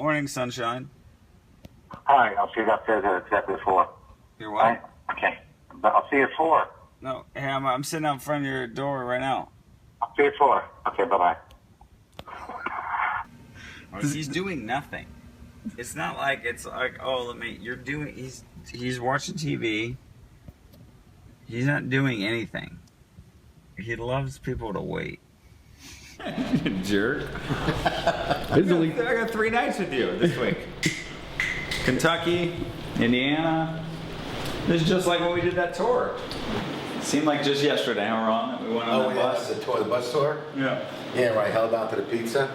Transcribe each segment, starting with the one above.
Morning, sunshine. All right, I'll see you upstairs at exactly 4. You're All what? right? Okay. But I'll see you at 4. No, hey, I'm sitting out in front of your door right now. I'll see you at 4. Okay, bye-bye. He's doing nothing. It's not like it's like, oh, he's watching TV. He's not doing anything. He loves people to wait. Jerk. I got 3 nights with you this week. Kentucky, Indiana. This is just like when we did that tour. Seemed like just yesterday, huh, Ron? We went on the bus. The bus tour? Yeah. Yeah, right, held on to the pizza.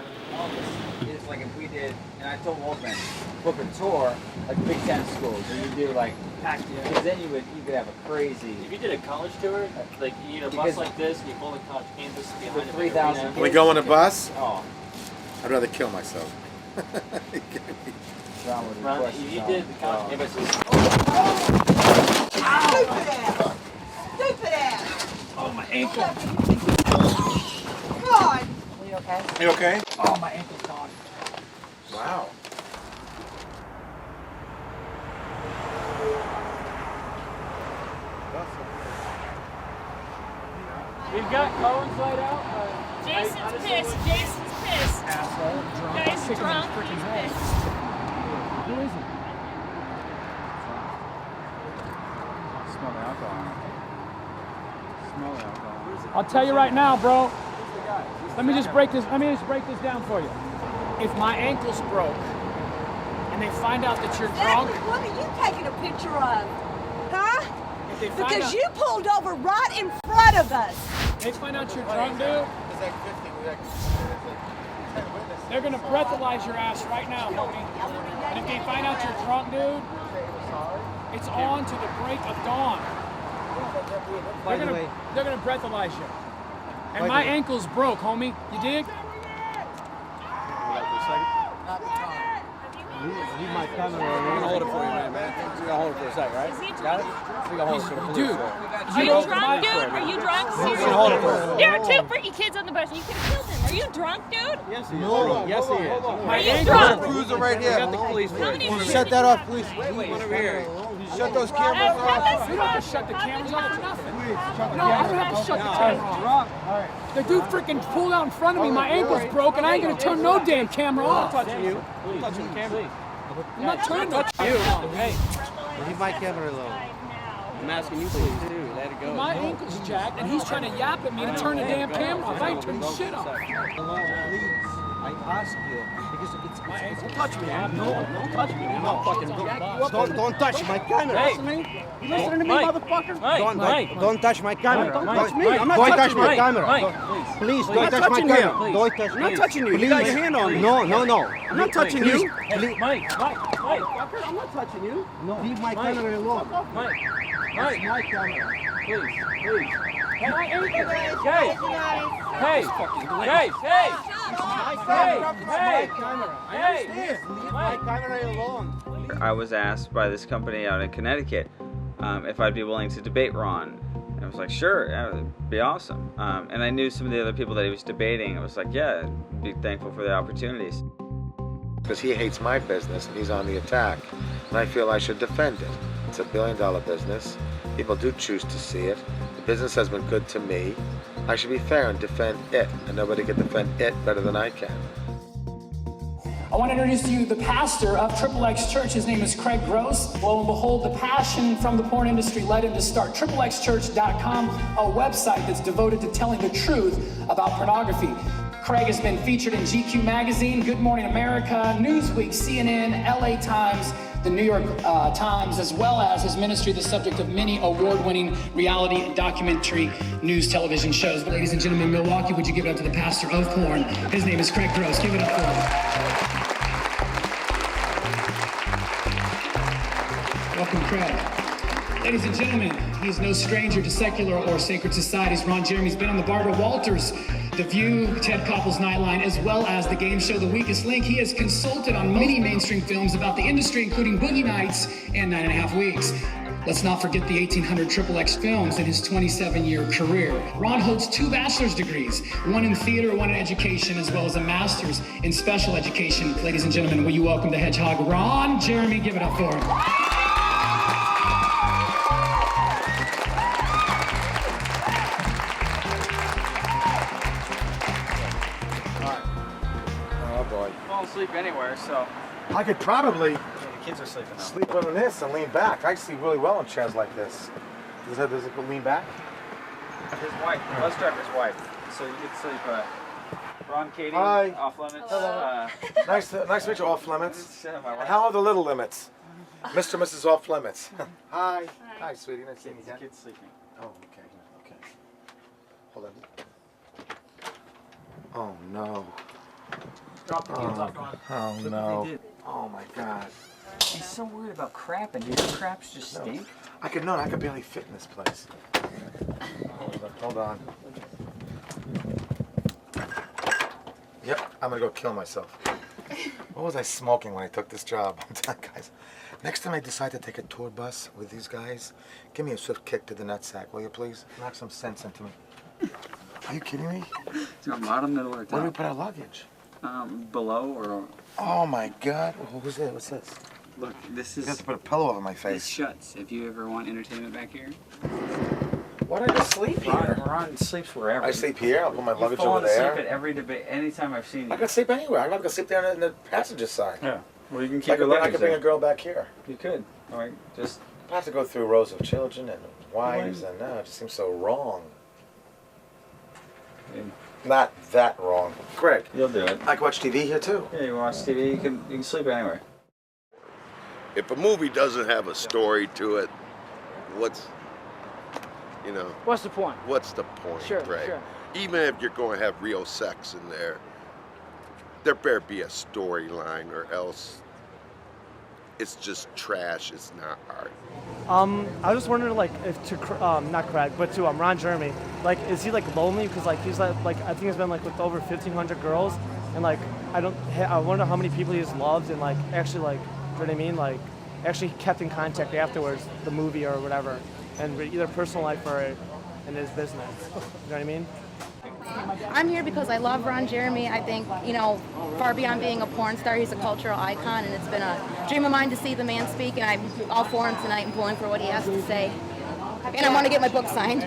It's like if we did, and I told Wolfman, book a tour like Big Ten schools, where you do like, because then you could have a crazy. If you did a college tour, like you need a bus like this, and you pull the college campus behind it. 3,000. We go on a bus? Oh. I'd rather kill myself. Ron, if you did the college campus. Stupid ass! Stupid ass! Oh, my ankle. God! Are you okay? You okay? Oh, my ankle's gone. Wow. We've got cones laid out. Jason's pissed. Jason's pissed. Asshole. Drunk. Guy's drunk. He's pissed. Who is it? Smell the alcohol. Smell the alcohol. I'll tell you right now, bro. Let me just break this down for you. If my ankle's broke and they find out that you're drunk, What are you taking a picture of? Huh? if they find Because out, you pulled over right in front of us. they find out you're drunk, dude, they're gonna breathalyze your ass right now, homie. And if they find out you're drunk, dude, it's on to the break of dawn. They're gonna breathalyze you. And my ankle's broke, homie. You dig? Leave my camera. We're gonna hold it for you, man. We're gonna hold it for a sec, right? Got it? We're gonna hold it for the police. Dude, Are you drunk, dude? Are you drunk? hold it for There are 2 freaky kids on the bus. You could have killed them. Are you drunk, dude? Yes, he is. Yes, he is. Are you drunk? Cruiser right here. Got the police for it. Somebody Shut that off, please. Wait, over here. Shut those cameras off. you don't have to shut the cameras off for nothing. No, I don't have to shut the camera off. The dude freaking pulled out in front of me. My ankle's broke, and I ain't gonna turn no damn camera off. I'm touching you. I'm touching the camera. I'm not turning no You. Hey, Leave my camera alone. I'm asking you, please, too. Let it go. my ankle's jacked, and he's trying to yap at me to turn the damn camera off. I ain't turning shit off. I ask you because it's My ankle. don't touch me, man. No, don't touch me. I'm not fucking Don't touch my camera. Hey, You listening to me, motherfucker? Don't touch my camera. Don't touch me. I'm not Don't touch touching my you. camera. Please, I'm don't not touch my touching camera. him. Don't touch I'm not touching you. You got your hand on me. No. I'm not touching you. Mike. Motherfucker, I'm not touching you. No. Leave my camera alone. Mike. That's my camera. Please. My ankle. Hey. Leave my camera alone. I was asked by this company out in Connecticut if I'd be willing to debate Ron. And I was like, sure, that would be awesome. And I knew some of the other people that he was debating. I was like, yeah, I'd be thankful for the opportunities. Because he hates my business and he's on the attack. And I feel I should defend it. It's $1 billion business. People do choose to see it. The business has been good to me. I should be fair and defend it. And nobody can defend it better than I can. I want to introduce to you the pastor of XXX Church. His name is Craig Gross. Lo and behold, the passion from the porn industry led him to start XXXchurch.com, a website that's devoted to telling the truth about pornography. Craig has been featured in GQ Magazine, Good Morning America, Newsweek, CNN, LA Times, the New York Times, as well as his ministry, the subject of many award-winning reality and documentary news television shows. Ladies and gentlemen, Milwaukee, would you give it up to the pastor of porn? His name is Craig Gross. Give it up for him. Welcome, Craig. Ladies and gentlemen, he is no stranger to secular or sacred societies. Ron Jeremy's been on the Barbara Walters, The View, Ted Koppel's Nightline, as well as the game show The Weakest Link. He has consulted on many mainstream films about the industry, including Boogie Nights and 9.5 Weeks. Let's not forget the 1800 XXX films in his 27-year career. Ron holds 2 bachelor's degrees, one in theater, one in education, as well as a master's in special education. Ladies and gentlemen, will you welcome the hedgehog, Ron Jeremy? Give it up for him. Oh boy. Fall asleep anywhere, so I could probably the kids are sleeping now. sleep on this and lean back. I sleep really well in chairs like this. Does it lean back? His wife, bus driver's wife. So you could sleep. Ron, Katie, Hi. off limits. Nice to meet you, off limits. My wife. How are the little limits? Mr. and Mrs. Off Limits. Hi. Hi, sweetie. Nice to meet you. Kids sleeping. Oh, okay. Hold on. Oh no. Drop the kids off, Ron. Oh Look no. what they did. Oh my God. He's so worried about crapping. Do your craps just stink? I could barely fit in this place. Hold on. Yep, I'm gonna go kill myself. What was I smoking when I took this job? I'm telling you guys. Next time I decide to take a tour bus with these guys, give me a swift kick to the nutsack, will you please? Knock some sense into me. Are you kidding me? Bottom, middle, or Where do we put our luggage? Below or... Oh my God. Who's this? What's this? Look, this You have is... to put a pillow over my This face. shuts if you ever want entertainment back here. Why do I just sleep here? Ron sleeps wherever. I sleep here. I'll put my luggage You've over fallen asleep there. at every debate, anytime I've seen you. I can sleep anywhere. I'm not gonna sleep there in the passenger side. Yeah. Well, you can I keep your could luggage bring a there. girl back here. You could. All right, just... I have to go through rows of children and wives, and it just seems so wrong. Not that wrong. Greg, You'll do it. I can watch TV here too. Yeah, you watch TV, you can sleep anywhere. If a movie doesn't have a story to it, what's What's the point? what's the point, Sure, right? sure. Even if you're going to have real sex in there, there better be a storyline, or else it's just trash. It's not art. I was just wondering, like, if not Craig, but to Ron Jeremy, like, is he like lonely? Because like he's like I think he's been like with over 1,500 girls, and like I wonder how many people he's loved and like actually like, you know what I mean? Like, actually kept in contact afterwards, the movie or whatever, and either personal life or in his business. You know what I mean? I'm here because I love Ron Jeremy. I think, far beyond being a porn star, he's a cultural icon, and it's been a dream of mine to see the man speak, and I'm all for him tonight and pulling for what he has to say. And I want to get my book signed.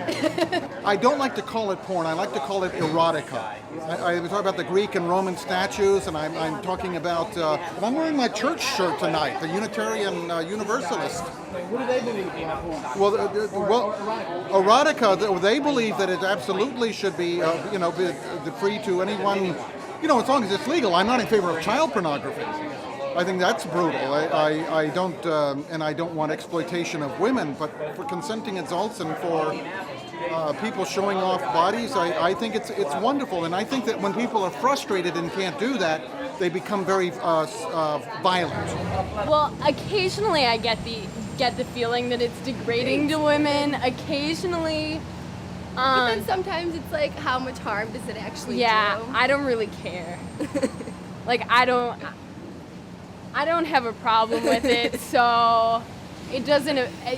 I don't like to call it porn. I like to call it erotica. I was talking about the Greek and Roman statues, and I'm talking about. And I'm wearing my church shirt tonight, the Unitarian Universalist. What do they believe in porn? Well, erotica. They believe that it absolutely should be, be free to anyone. As long as it's legal. I'm not in favor of child pornography. I think that's brutal. I don't, and I don't want exploitation of women, but for consenting adults and for people showing off bodies, I think it's wonderful. And I think that when people are frustrated and can't do that, they become very violent. Well, occasionally I get the feeling that it's degrading to women. Occasionally. But then sometimes it's like, how much harm does it actually do? Yeah, I don't really care. Like, I don't have a problem with it, so it doesn't,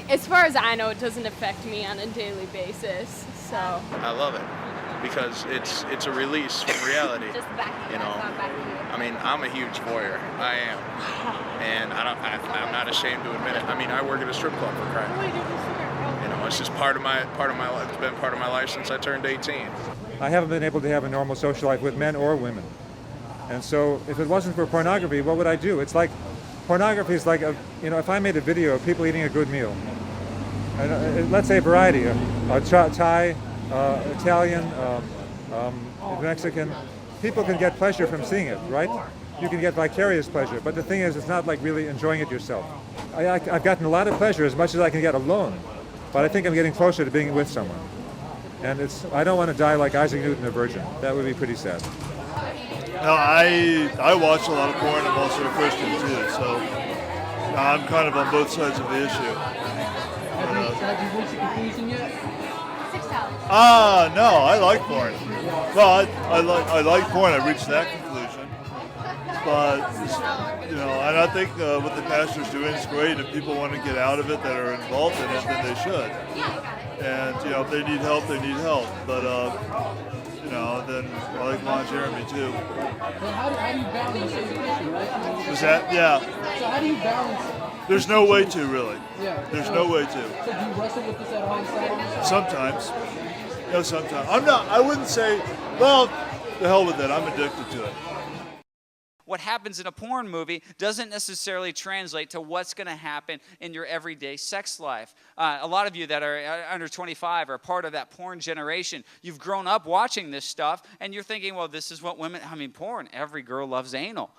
as far as I know, it doesn't affect me on a daily basis, so. I love it because it's a release from reality. Just backing I mean, I'm a huge voyeur. I am. And I'm not ashamed to admit it. I mean, I work at a strip club for crying out loud. It's just part of my life. It's been part of my life since I turned 18. I haven't been able to have a normal social life with men or women. And so if it wasn't for pornography, what would I do? It's like, pornography is like, if I made a video of people eating a good meal, and let's say variety, Thai, Italian, Mexican, people can get pleasure from seeing it, right? You can get vicarious pleasure, but the thing is, it's not like really enjoying it yourself. I've gotten a lot of pleasure as much as I can get alone, but I think I'm getting closer to being with someone. And I don't want to die like Isaac Newton, a virgin. That would be pretty sad. No, I watch a lot of porn. I'm also a Christian too, so I'm kind of on both sides of the issue. Have you reached a conclusion yet? No, I like porn. Well, I like porn. I reached that conclusion. But, you know, and I think what the pastor's doing is great. If people want to get out of it that are involved in it, then they should. And, you know, if they need help, they need help. But, you know, then I like Ron Jeremy too. So how do you balance education, right? Was that? Yeah. So how do you balance? There's no way to, really. Yeah. There's no way to. So do you wrestle with this at home side? Sometimes. Yeah, sometimes. I wouldn't say, well, the hell with it. I'm addicted to it. What happens in a porn movie doesn't necessarily translate to what's going to happen in your everyday sex life. A lot of you that are under 25 are part of that porn generation. You've grown up watching this stuff, and you're thinking, well, this is what women, porn, every girl loves anal.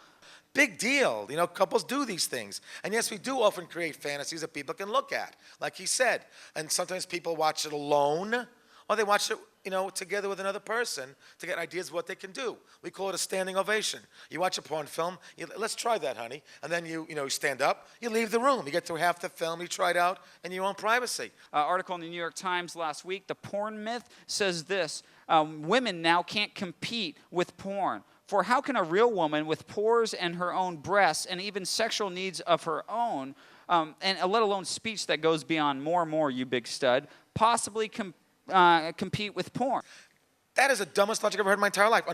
Big deal. You know, couples do these things. And yes, we do often create fantasies that people can look at, like he said. And sometimes people watch it alone, or they watch it, you know, together with another person to get ideas of what they can do. We call it a standing ovation. You watch a porn film, let's try that, honey. And then you stand up, you leave the room. You get through half the film, you try it out in your own privacy. Article in the New York Times last week, the porn myth says this, women now can't compete with porn. For how can a real woman with pores and her own breasts and even sexual needs of her own, and let alone speech that goes beyond more, you big stud, possibly compete with porn? That is the dumbest logic I've ever heard in my entire life.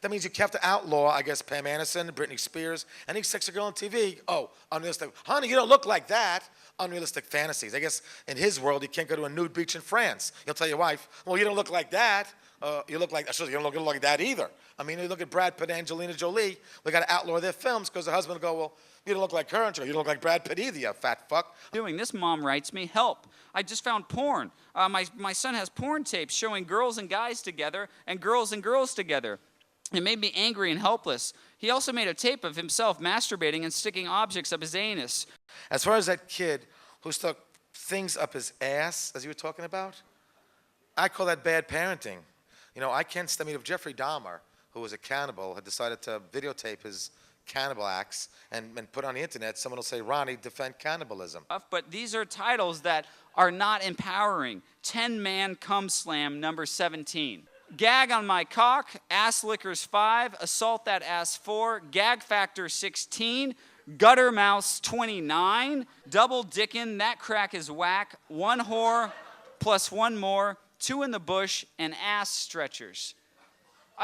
That means you have to outlaw, I guess, Pam Anderson, Britney Spears, any sexy girl on TV. Oh, unrealistic. Honey, you don't look like that. Unrealistic fantasies. I guess in his world, you can't go to a nude beach in France. You'll tell your wife, well, you don't look like that. You look like, you don't look like that either. I mean, you look at Brad Pitt and Angelina Jolie, we got to outlaw their films because the husband will go, well, you don't look like her, and you don't look like Brad Pitt either, you fat fuck. This mom writes me, help. I just found porn. My son has porn tapes showing girls and guys together and girls together. It made me angry and helpless. He also made a tape of himself masturbating and sticking objects up his anus. As far as that kid who stuck things up his ass, as you were talking about, I call that bad parenting. You know, I can't stand if Jeffrey Dahmer, who was a cannibal, had decided to videotape his cannibal acts and put on the internet, someone will say, Ronnie, defend cannibalism. But these are titles that are not empowering. 10-man cum slam number 17. Gag on my cock, ass lickers 5, assault that ass 4, gag factor 16, gutter mouse 29, double dickin', that crack is whack, 1 whore plus 1 more, 2 in the bush, and ass stretchers.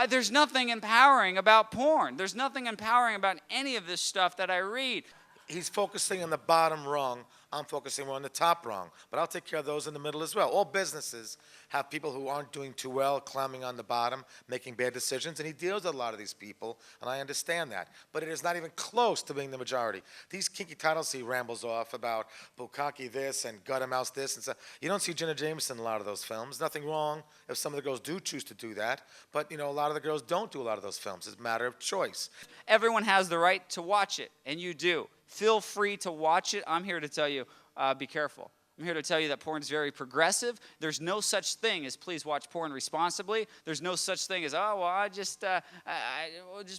There's nothing empowering about porn. There's nothing empowering about any of this stuff that I read. He's focusing on the bottom rung. I'm focusing more on the top rung. But I'll take care of those in the middle as well. All businesses have people who aren't doing too well, climbing on the bottom, making bad decisions, and he deals with a lot of these people, and I understand that. But it is not even close to being the majority. These kinky titles he rambles off about bukkake this and gutter mouse this and stuff. You don't see Jenna Jameson in a lot of those films. Nothing wrong if some of the girls do choose to do that. But, a lot of the girls don't do a lot of those films. It's a matter of choice. Everyone has the right to watch it, and you do. Feel free to watch it. I'm here to tell you, be careful. I'm here to tell you that porn is very progressive. There's no such thing as please watch porn responsibly. There's no such thing as, just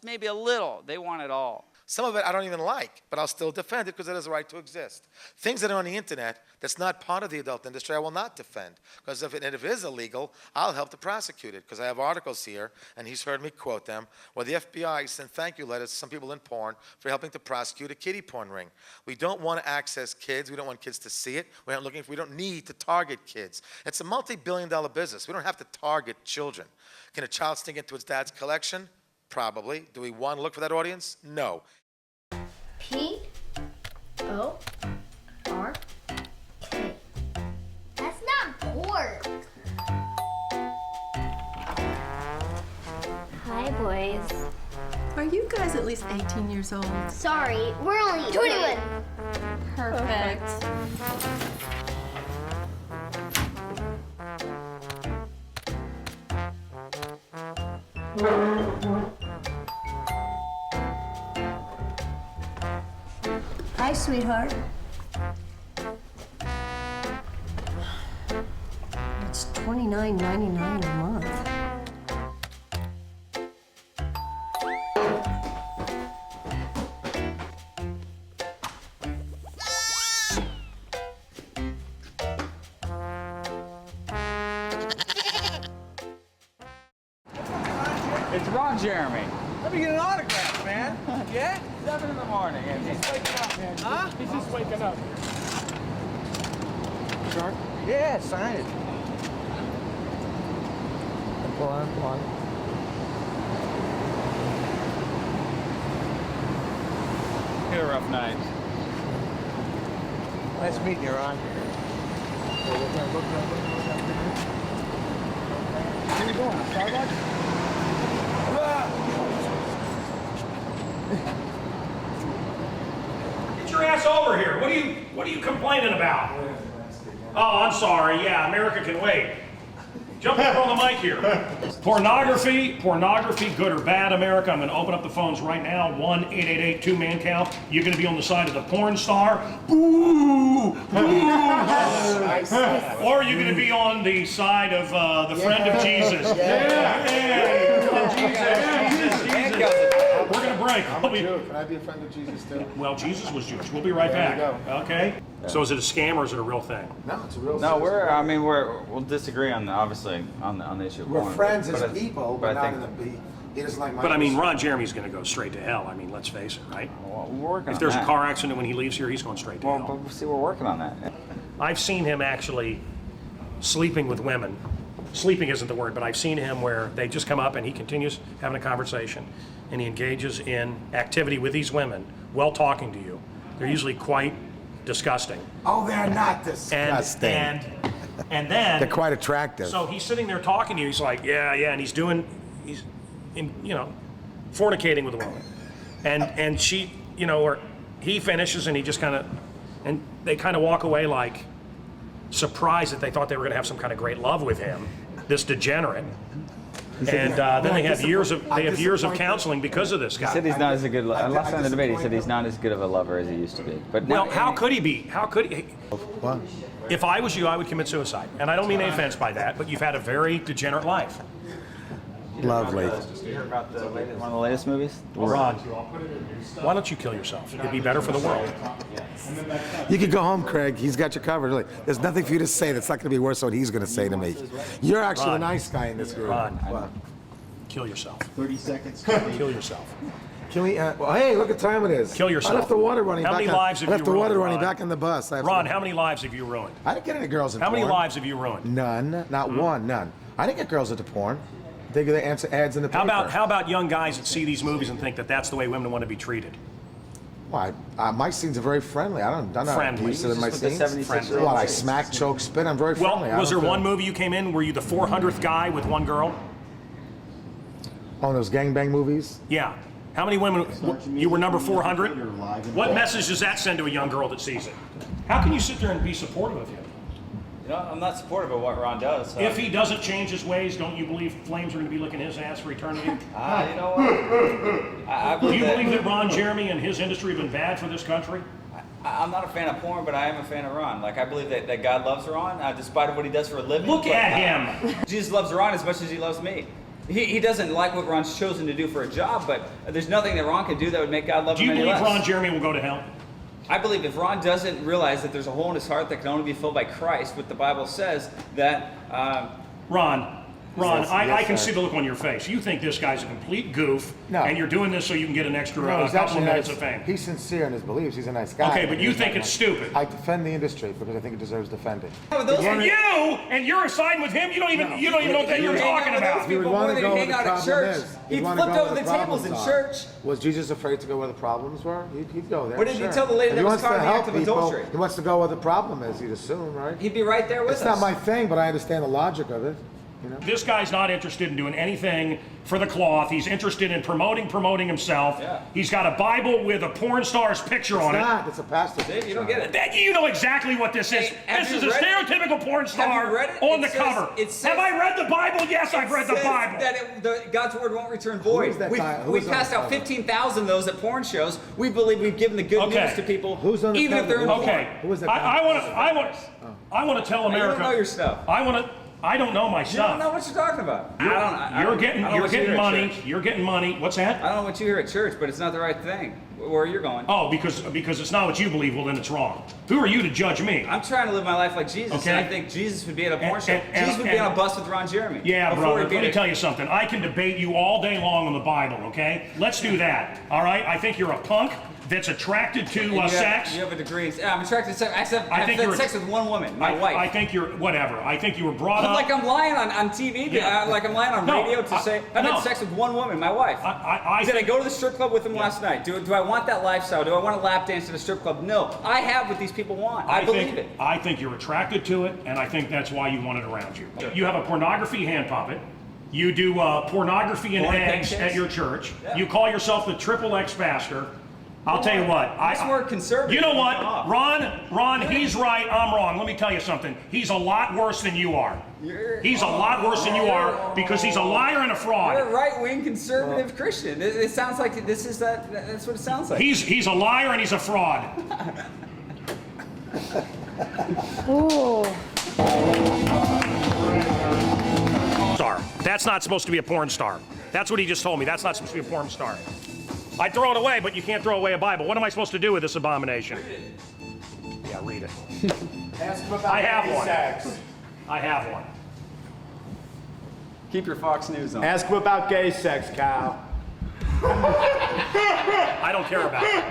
maybe a little. They want it all. Some of it I don't even like, but I'll still defend it because it has a right to exist. Things that are on the internet that's not part of the adult industry, I will not defend. Because if it is illegal, I'll help to prosecute it. Because I have articles here, and he's heard me quote them, where the FBI sent thank you letters to some people in porn for helping to prosecute a kiddie porn ring. We don't want to access kids. We don't want kids to see it. We don't need to target kids. It's a multi-billion-dollar business. We don't have to target children. Can a child sneak into its dad's collection? Probably. Do we want to look for that audience? No. P-O-R-K. That's not pork. Hi, boys. Are you guys at least 18 years old? Sorry, we're only 21. Perfect. Hi, sweetheart. It's $29.99 a month. It's Ron Jeremy. Let me get an autograph, man. Yeah? 7 in the morning. And He's just waking up, man. Huh? He's just waking up. Sure. Yeah, sign it. Pull on. You had a rough night. Nice meeting you, Ron. Where are you going? Starbucks? Get your ass over here. What are you complaining about? Oh, I'm sorry. Yeah, America can wait. Jump up on the mic here. Pornography, good or bad, America? I'm going to open up the phones right now. 1-888 2-man count. You're going to be on the side of the porn star. Ooh, or you're going to be on the side of the friend of Jesus. Jesus. We're going to break. I'm a Jew. Can I be a friend of Jesus too? Well, Jesus was Jewish. We'll be right back. Okay. So is it a scam or is it a real thing? No, it's a real. No, we'll disagree on obviously on the issue of We're porn. friends but as people, but not in the think, beat. He doesn't like my. But I mean, Ron Jeremy's going to go straight to hell. I mean, let's face it, right? Well, we're working if there's on a that. car accident when he leaves here, he's going straight to hell. Well, but see, we're working on that. I've seen him actually sleeping with women. Sleeping isn't the word, but I've seen him where they just come up and he continues having a conversation and he engages in activity with these women while talking to you. They're usually quite disgusting. Oh, they're not disgusting. And then they're quite attractive. So he's sitting there talking to you. He's like, yeah, and he's fornicating with a woman, and she, or he finishes and he just kind of, and they kind of walk away like surprised that they thought they were going to have some kind of great love with him, this degenerate. And then they have years of counseling because of this guy. He said he's not as good. Last time in the debate, he said he's not as good of a lover as he used to be. But well, how could he be? How could he? If I was you, I would commit suicide. And I don't mean any offense by that, but you've had a very degenerate life. Lovely. Did you hear about one of the latest movies? Ron, why don't you kill yourself? It'd be better for the world. You could go home, Craig. He's got you covered. Really. There's nothing for you to say that's not going to be worse than what he's going to say to me. You're actually the nice guy in this group. Ron, kill yourself. 30 seconds. Kill yourself. Can we? Well, hey, look what time it is. Kill yourself. I left the water running. How many lives have I you left the water ruined, running Ron? back in the bus. Ron, how many lives have you ruined? I didn't get any girls into How porn. many lives have you ruined? None. Not one. None. I didn't get girls into porn. They get answer ads in the paper. How about young guys that see these movies and think that that's the way women want to be treated? Well, my scenes are very friendly. I'm not Friendly. abusive in my Just put the scenes. 76-year-old Well, I scenes. smack, choke, spit. I'm very friendly. Well, was there one movie you came in? Were you the 400th guy with one girl? Oh, those gangbang movies? Yeah. How many women? You were number 400? What message does that send to a young girl that sees it? How can you sit there and be supportive of him? I'm not supportive of what Ron does. If he doesn't change his ways, don't you believe flames are going to be licking his ass for eternity? You know what? I Do you believe believe that Ron Jeremy and his industry have been bad for this country? I'm not a fan of porn, but I am a fan of Ron. Like, I believe that God loves Ron, despite of what he does for a living. Look at him! Jesus loves Ron as much as he loves me. He doesn't like what Ron's chosen to do for a job, but there's nothing that Ron can do that would make God love Do him you any believe less. Ron Jeremy will go to hell? I believe if Ron doesn't realize that there's a hole in his heart that can only be filled by Christ, what the Bible says, that... Ron, I can see the look on your face. You think this guy's a complete goof, and you're doing this so you can get an extra he's couple actually of minutes nice. of fame. He's sincere in his beliefs. He's a nice guy. Okay, but you He's think not it's nice. stupid. I defend the industry because I think it deserves defending. And you're siding with him? You don't even know what you're talking about. You would want to go where the problem is. He You'd wanna flipped go over where the tables in problems church. are. Was Jesus afraid to go where the problems were? He'd go there. What did he sure. tell the lady If that he was wants caught to in the help act of people, adultery? he wants to go where the problem is, you'd assume, right? He'd be right there with us. It's not my thing, but I understand the logic of it. You know? This guy's not interested in doing anything for the cloth. He's interested in promoting himself. Yeah. He's got a Bible with a porn star's picture on it. It's a pastor. Dave, you don't get it. You know exactly what this is. This is a stereotypical porn star on the cover. Have I read the Bible? Yes, I've read the Bible. That God's word won't return void. that guy? We've Who's on passed the out cover? 15,000 of those at porn shows. We believe we've given the good news to people, Who's on the even if cover? they're in Okay. Who is that I want to tell You America. don't know your stuff. I don't know my You stuff. don't know what you're talking about. You're getting I don't know what you hear money. at church. You're getting money. What's that? I don't know what you hear at church, but it's not the right thing. where you're going. Oh, because it's not what you believe. Well, then it's wrong. Who are you to judge me? I'm trying to live my life like Jesus. Okay. And I think Jesus would be at a porn show. Jesus would be on a bus with Ron Jeremy. Yeah, brother. Let me tell you something. I can debate you all day long on the Bible. Okay. Let's do that. All right. I think you're a punk that's attracted to sex. You have a degree. I'm attracted to sex. I've had sex with one woman, my wife. I think you're whatever. I think you were brought up. Like I'm lying on TV. Yeah. Like I'm lying on radio to say I've had sex with one woman, my wife. Did I go to the strip club with him last night? Do I want that lifestyle? Do I want to lap dance at a strip club? No. I have what these people want. I believe it. I think you're attracted to it, and I think that's why you want it around you. You have a pornography hand puppet. You do pornography and eggs at your church. Yeah. You call yourself the XXX pastor. I'll tell you what. That's more conservative. You know what, Ron, he's right, I'm wrong. Let me tell you something. He's a lot worse than you are. He's a lot worse than you are because he's a liar and a fraud. You're a right-wing conservative Christian. It sounds like that's what it sounds like. He's a liar and he's a fraud. Star. That's not supposed to be a porn star. That's what he just told me. That's not supposed to be a porn star. I'd throw it away, but you can't throw away a Bible. What am I supposed to do with this abomination? Yeah, read it. Ask him about I have one. sex. I have one. Keep your Fox News on. Ask him about gay sex, Kyle. I don't care about it.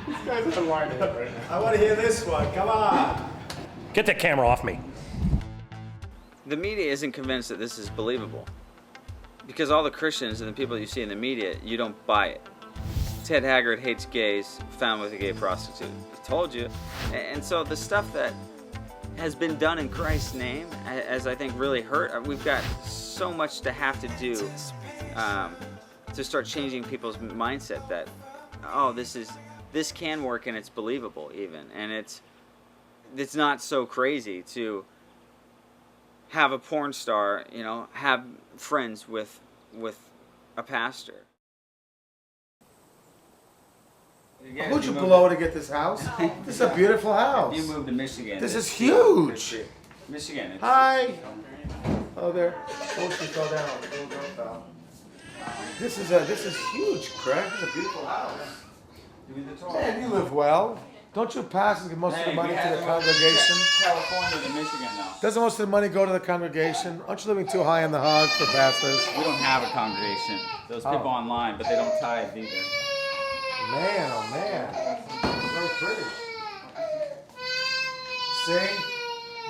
This guy's unwinding it right now. I want to hear this one. Come on. Get that camera off me. The media isn't convinced that this is believable. Because all the Christians and the people you see in the media, you don't buy it. Ted Haggard hates gays, found with a gay prostitute. I told you. And so the stuff that has been done in Christ's name, as I think really hurt, we've got so much to have to do to start changing people's mindset that, oh, this can work and it's believable even. And it's not so crazy to have a porn star, have friends with a pastor. Who'd you blow to get this house? This is a beautiful house. You moved to Michigan. This is huge. Michigan. Hi. Oh, there. Oh, she fell down. The little girl fell. This is huge, Craig. This is a beautiful house. Man, you live well. Don't you pass and give most of the money to the congregation? California to Michigan now. Doesn't most of the money go to the congregation? Aren't you living too high in the hog for pastors? We don't have a congregation. Those people online, but they don't tithe either. Man, oh man. So pretty. See?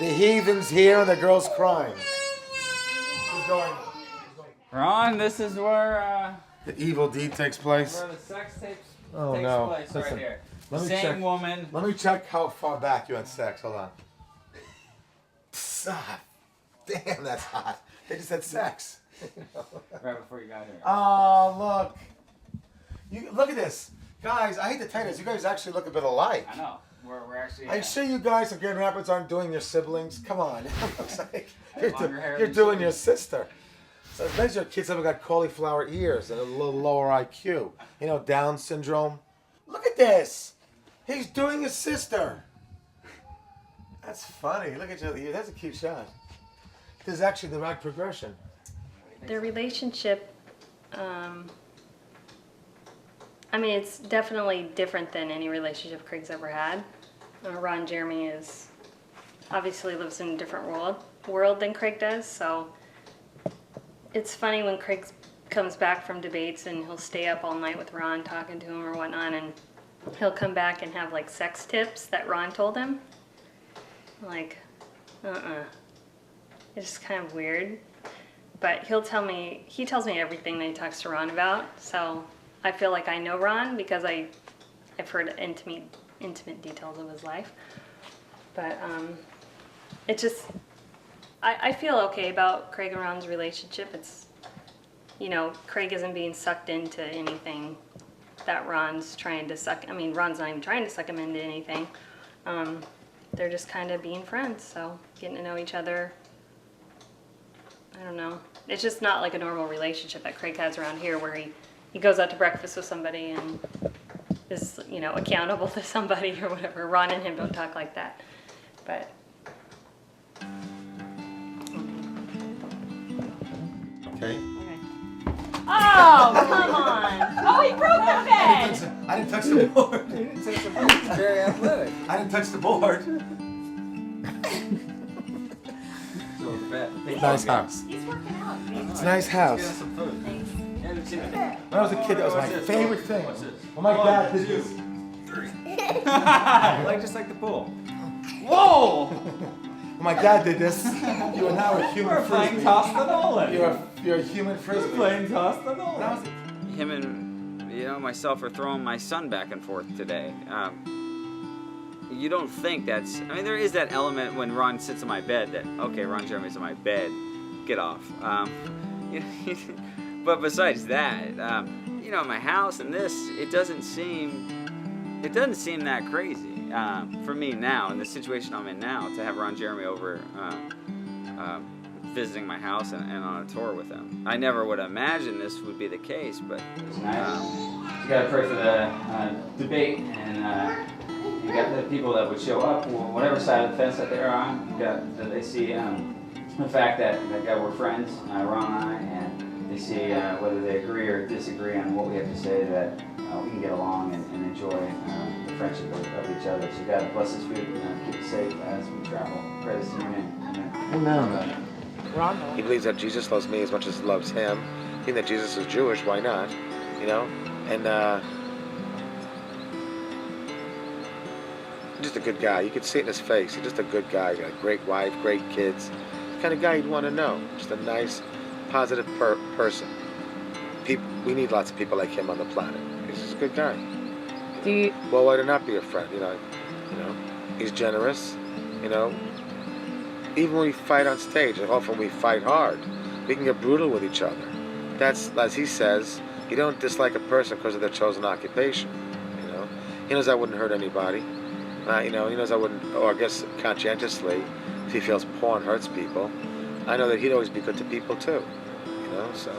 The heathen's here and the girl's crying. She's going. Ron, this is where the evil deed takes place. Where the sex tapes takes place. Listen, right here. Let me Same check. woman. Let me check how far back you had sex. Hold on. Damn, that's hot. They just had sex. Right before you got here. Oh, look. Look at this. Guys, I hate to tell you this. You guys actually look a bit alike. I know. We're actually... I'm sure you guys in Grand Rapids aren't doing your siblings. Come on. It looks like Longer you're doing your sister. So it's nice your kids haven't got cauliflower ears and a little lower IQ. Down syndrome. Look at this. He's doing his sister. That's funny. Look at you. That's a cute shot. This is actually the right progression. Their relationship, it's definitely different than any relationship Craig's ever had. Ron Jeremy obviously lives in a different world than Craig does, so it's funny when Craig comes back from debates and he'll stay up all night with Ron talking to him or whatnot, and he'll come back and have sex tips that Ron told him. It's just kind of weird. But he tells me everything that he talks to Ron about, so I feel like I know Ron because I've heard intimate details of his life. But I feel okay about Craig and Ron's relationship. It's, Craig isn't being sucked into anything that Ron's trying to suck. Ron's not even trying to suck him into anything. They're just kind of being friends, so getting to know each other. I don't know. It's just not like a normal relationship that Craig has around here where he goes out to breakfast with somebody and is, accountable to somebody or whatever. Ron and him don't talk like that. But Okay. oh, come on. Oh, he approve of it. I didn't touch the board. It's very athletic. I didn't touch the board. Nice house. He's working out. It's a nice house. When I was a kid, that was my favorite thing. When my dad did this. Just like the pool. Whoa! When my dad did this, you are now a human We're frisbee. playing toss the Nolan. You're a human frisbee. We're playing toss the Nolan. When I was Him and myself are throwing my son back and forth today. You don't think that's... I mean, there is that element when Ron sits in my bed that, okay, Ron Jeremy's in my bed, get off. But besides that, my house and this, it doesn't seem that crazy for me now, in the situation I'm in now, to have Ron Jeremy over visiting my house and on a tour with him. I never would imagine this would be the case, but... you gotta pray for the debate, and you got the people that would show up, whatever side of the fence that they're on. You got that they see the fact that we're friends, Ron and I, and they see whether they agree or disagree on what we have to say, that we can get along and enjoy the friendship of each other. So God bless us, keep us safe as we travel. Pray this in your name. Amen. Ron? He believes that Jesus loves me as much as he loves him. Being that Jesus is Jewish, why not? And just a good guy. You could see it in his face. He's just a good guy. He's got a great wife, great kids. The kind of guy you'd want to know. Just a nice, positive person. We need lots of people like him on the planet. He's just a good guy. Well, why to not be a friend? He's generous. Even when we fight on stage, and often we fight hard, we can get brutal with each other. That's, as he says, you don't dislike a person because of their chosen occupation. He knows I wouldn't hurt anybody. He knows I wouldn't, or I guess conscientiously, if he feels porn hurts people, I know that he'd always be good to people too. So.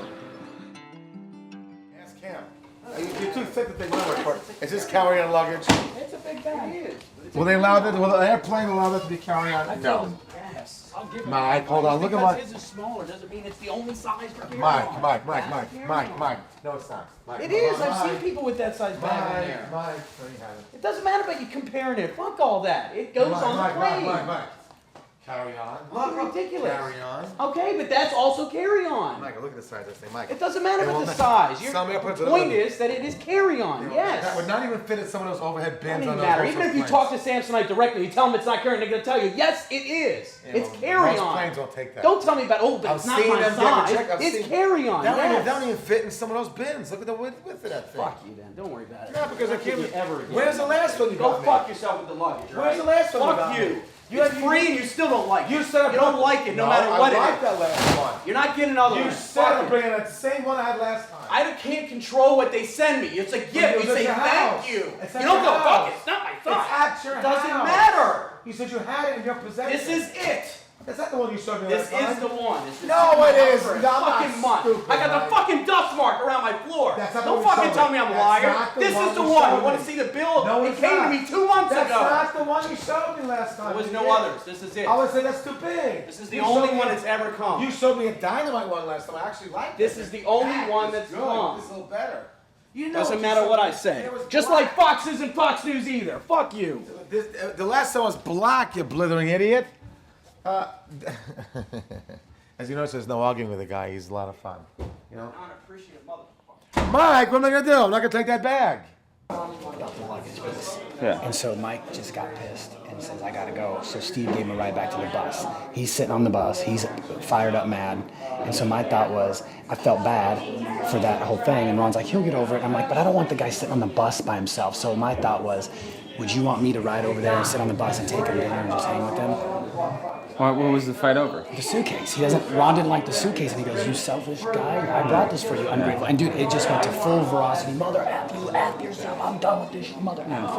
Ask him. You're too thick to take my word for it. Is this carry-on luggage? It's a big bag. Will they allow that? Will the airplane allow that to be carry-on? No. Yes. I'll give it. Mike, hold on. Look at my. Because his is smaller doesn't mean it's the only size for carry-on. Mike. No, it's not. Mike, It is. I've seen people with that size bag in there. Mike. No, you haven't. It doesn't matter about you comparing it. Fuck all that. It goes on the plane. Mike. Carry on. Look, ridiculous. Carry on. Okay, but that's also carry on. Mike, look at the size of this thing, Mike. It doesn't matter about the size. The point is that it is carry on. Yes. That would not even fit in some of those overhead bins on Doesn't those matter. Even if you planes. talk to Samsonite directly, you tell them it's not carry on, they're going to tell you, yes, it is. It's carry most on. planes don't take that. Don't tell me about, but it's not my size. It's carry on. That don't even fit in some of those bins. Look at the width of that thing. Fuck you then. Don't worry about it. Yeah, because I can't ever again. Where's the last one you Go got me? fuck yourself with the luggage. Where's the last one you got Fuck me? you. It's free and you still don't like it. You said you don't like it no matter what it is. I like that last one. You're not getting another one. You said I'm bringing that same one I had last time. I can't control what they send me. It's a gift. You say thank you. You don't go, fuck it. It's not my thought. It's at your house. Doesn't matter. You said you had it in your possession. This is it. That's not the one you showed me This last time. is the one. This is No, it is. for a No, I'm fucking not month. stupid, I got the Mike. fucking dust mark around my floor. That's not Don't the one you fucking showed tell me. me I'm a That's liar. not the This one is the you one. showed You want to me. see the bill? No, It it's came to not. me 2 months That's ago. not the one you showed me last time. There was You no did. others. This is it. I would say that's too big. This is the You only showed me one a- that's ever come. You showed me a dynamite one last time. I actually liked it. This is the only one that's good. come. This is a little better. Doesn't matter what I say. Just like Fox isn't Fox News either. Fuck you. The last one was black, you blithering idiot. As you notice, there's no arguing with the guy. He's a lot of fun. Unappreciative motherfucker. Mike, what am I going to do? I'm not going to take that bag. Yeah. And so Mike just got pissed and says, I gotta go. So Steve gave him a ride back to the bus. He's sitting on the bus. He's fired up mad. And so my thought was, I felt bad for that whole thing. And Ron's like, he'll get over it. And I'm like, but I don't want the guy sitting on the bus by himself. So my thought was, would you want me to ride over there and sit on the bus and take him dinner and just hang with him? What was the fight over? The suitcase. Ron didn't like the suitcase, and he goes, you selfish guy, I brought this for you, ungrateful. And dude, it just went to full veracity. Mother F you, F yourself, I'm done with this, mother F.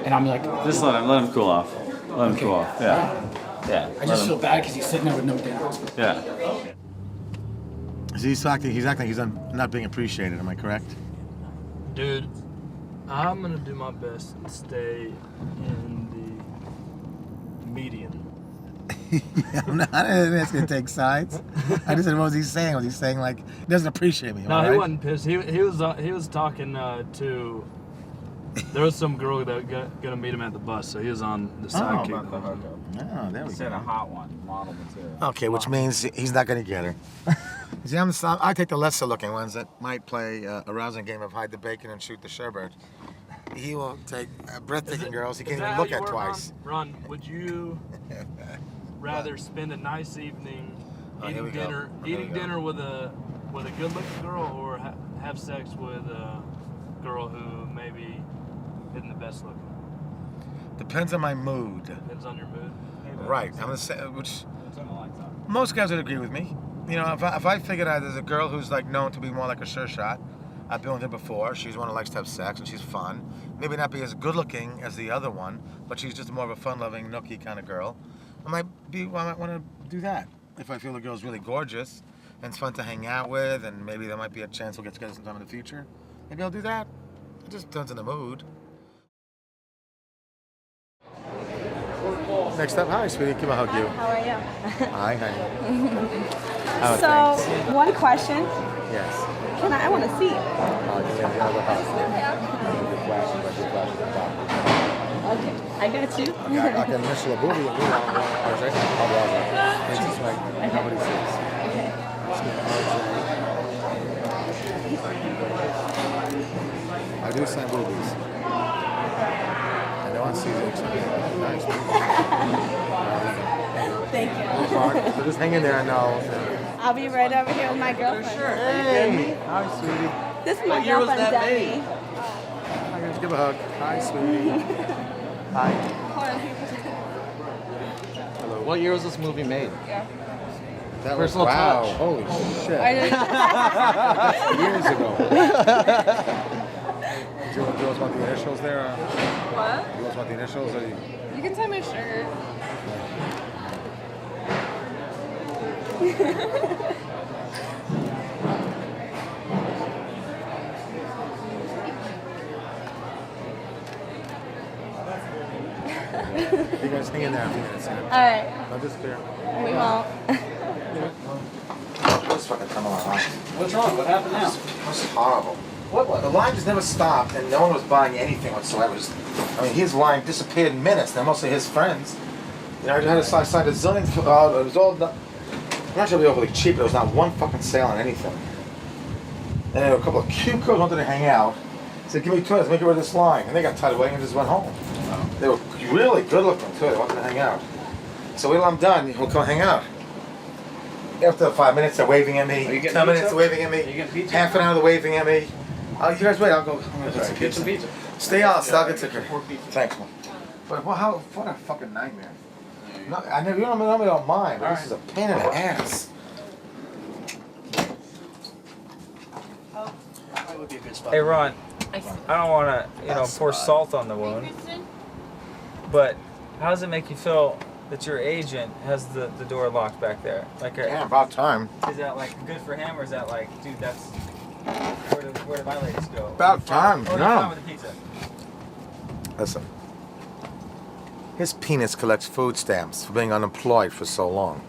And I'm like... Just let him cool off. Let him cool off, yeah. I just feel bad because he's sitting there with no dinner. Yeah. He's acting he's not being appreciated, am I correct? Dude, I'm gonna do my best and stay in the median. I'm not asking to take sides. I just said, what was he saying? Was he saying like he doesn't appreciate me? No, right? he wasn't pissed. He was talking to. There was some girl that gonna meet him at the bus, so he was on the sidekick. About the hookup. Oh, there we He said go. a hot one, model material. Okay, which means he's not going to get her. See, I take the lesser looking ones that might play a rousing game of hide the bacon and shoot the sherbet. He will take breathtaking girls he can't even look at twice. Ron, would you rather spend a nice evening eating dinner with a good-looking girl, or have sex with a girl who maybe isn't the best looking? Depends on my mood. Depends on your mood. Right. I'm gonna say, which most guys would agree with me. You know, if I figured out there's a girl who's like known to be more like a sure shot, I've been with her before. She's one who likes to have sex and she's fun. Maybe not be as good looking as the other one, but she's just more of a fun-loving, nookie kind of girl. I might want to do that if I feel the girl's really gorgeous and it's fun to hang out with, and maybe there might be a chance we'll get together sometime in the future. Maybe I'll do that. It just depends on the mood. Next up, hi, sweetie. Come on, hug you. How are you? Hi, honey. Oh, So, thanks. one question. Yes. I want to see it. Okay, I got you. I can initial a booby and it's just like nobody sees. Okay. I do sign boobies. No one sees it. Nice. Thank you. So just hang in there and know. I'll be right over here with my girlfriend. Sure. Hey. Hi, sweetie. This is my girlfriend, Debbie. Hi, guys. Give a hug. Hi, sweetie. Hi. Hello. What year was this movie made? That was Personal wow. touch. Holy shit. I Years ago. Do you guys want the initials there? What? You guys want the initials? Or You can tie my shirt. You guys hang in there a few minutes. All right. I'll disappear. We won't. Let's fucking come on. What's wrong? What happened now? It was horrible. What was? The line just never stopped, and no one was buying anything whatsoever. His line disappeared in minutes. They're mostly his friends. You know, I had to sign a zillion. It was all. I'm not sure it'll be overly cheap. There was not one fucking sale on anything. And there were a couple of cute girls wanted to hang out. I said, "Give me 2 minutes, make it rid of this line." And they got tired of waiting and just went home. They were really good looking too. They wanted to hang out. So wait till I'm done. We'll come hang out. After 5 minutes, they're waving at me. 10 minutes, they're waving at me. Half an hour, they're waving at me. You guys wait. I'll go. I'm gonna get some pizza. Get some pizza. Stay out. I'll get ticker. Thanks, man. But what a fucking nightmare. No, you normally don't mind, but this is a pain in the ass. That would be a good spot. Hey Ron, I don't want to, pour salt on the wound, but how does it make you feel that your agent has the door locked back there? Like, Yeah, about time. Is that like good for him, or is that like, dude, that's where do my ladies go? About time. Oh, you're No. fine with the pizza. Listen. His penis collects food stamps for being unemployed for so long.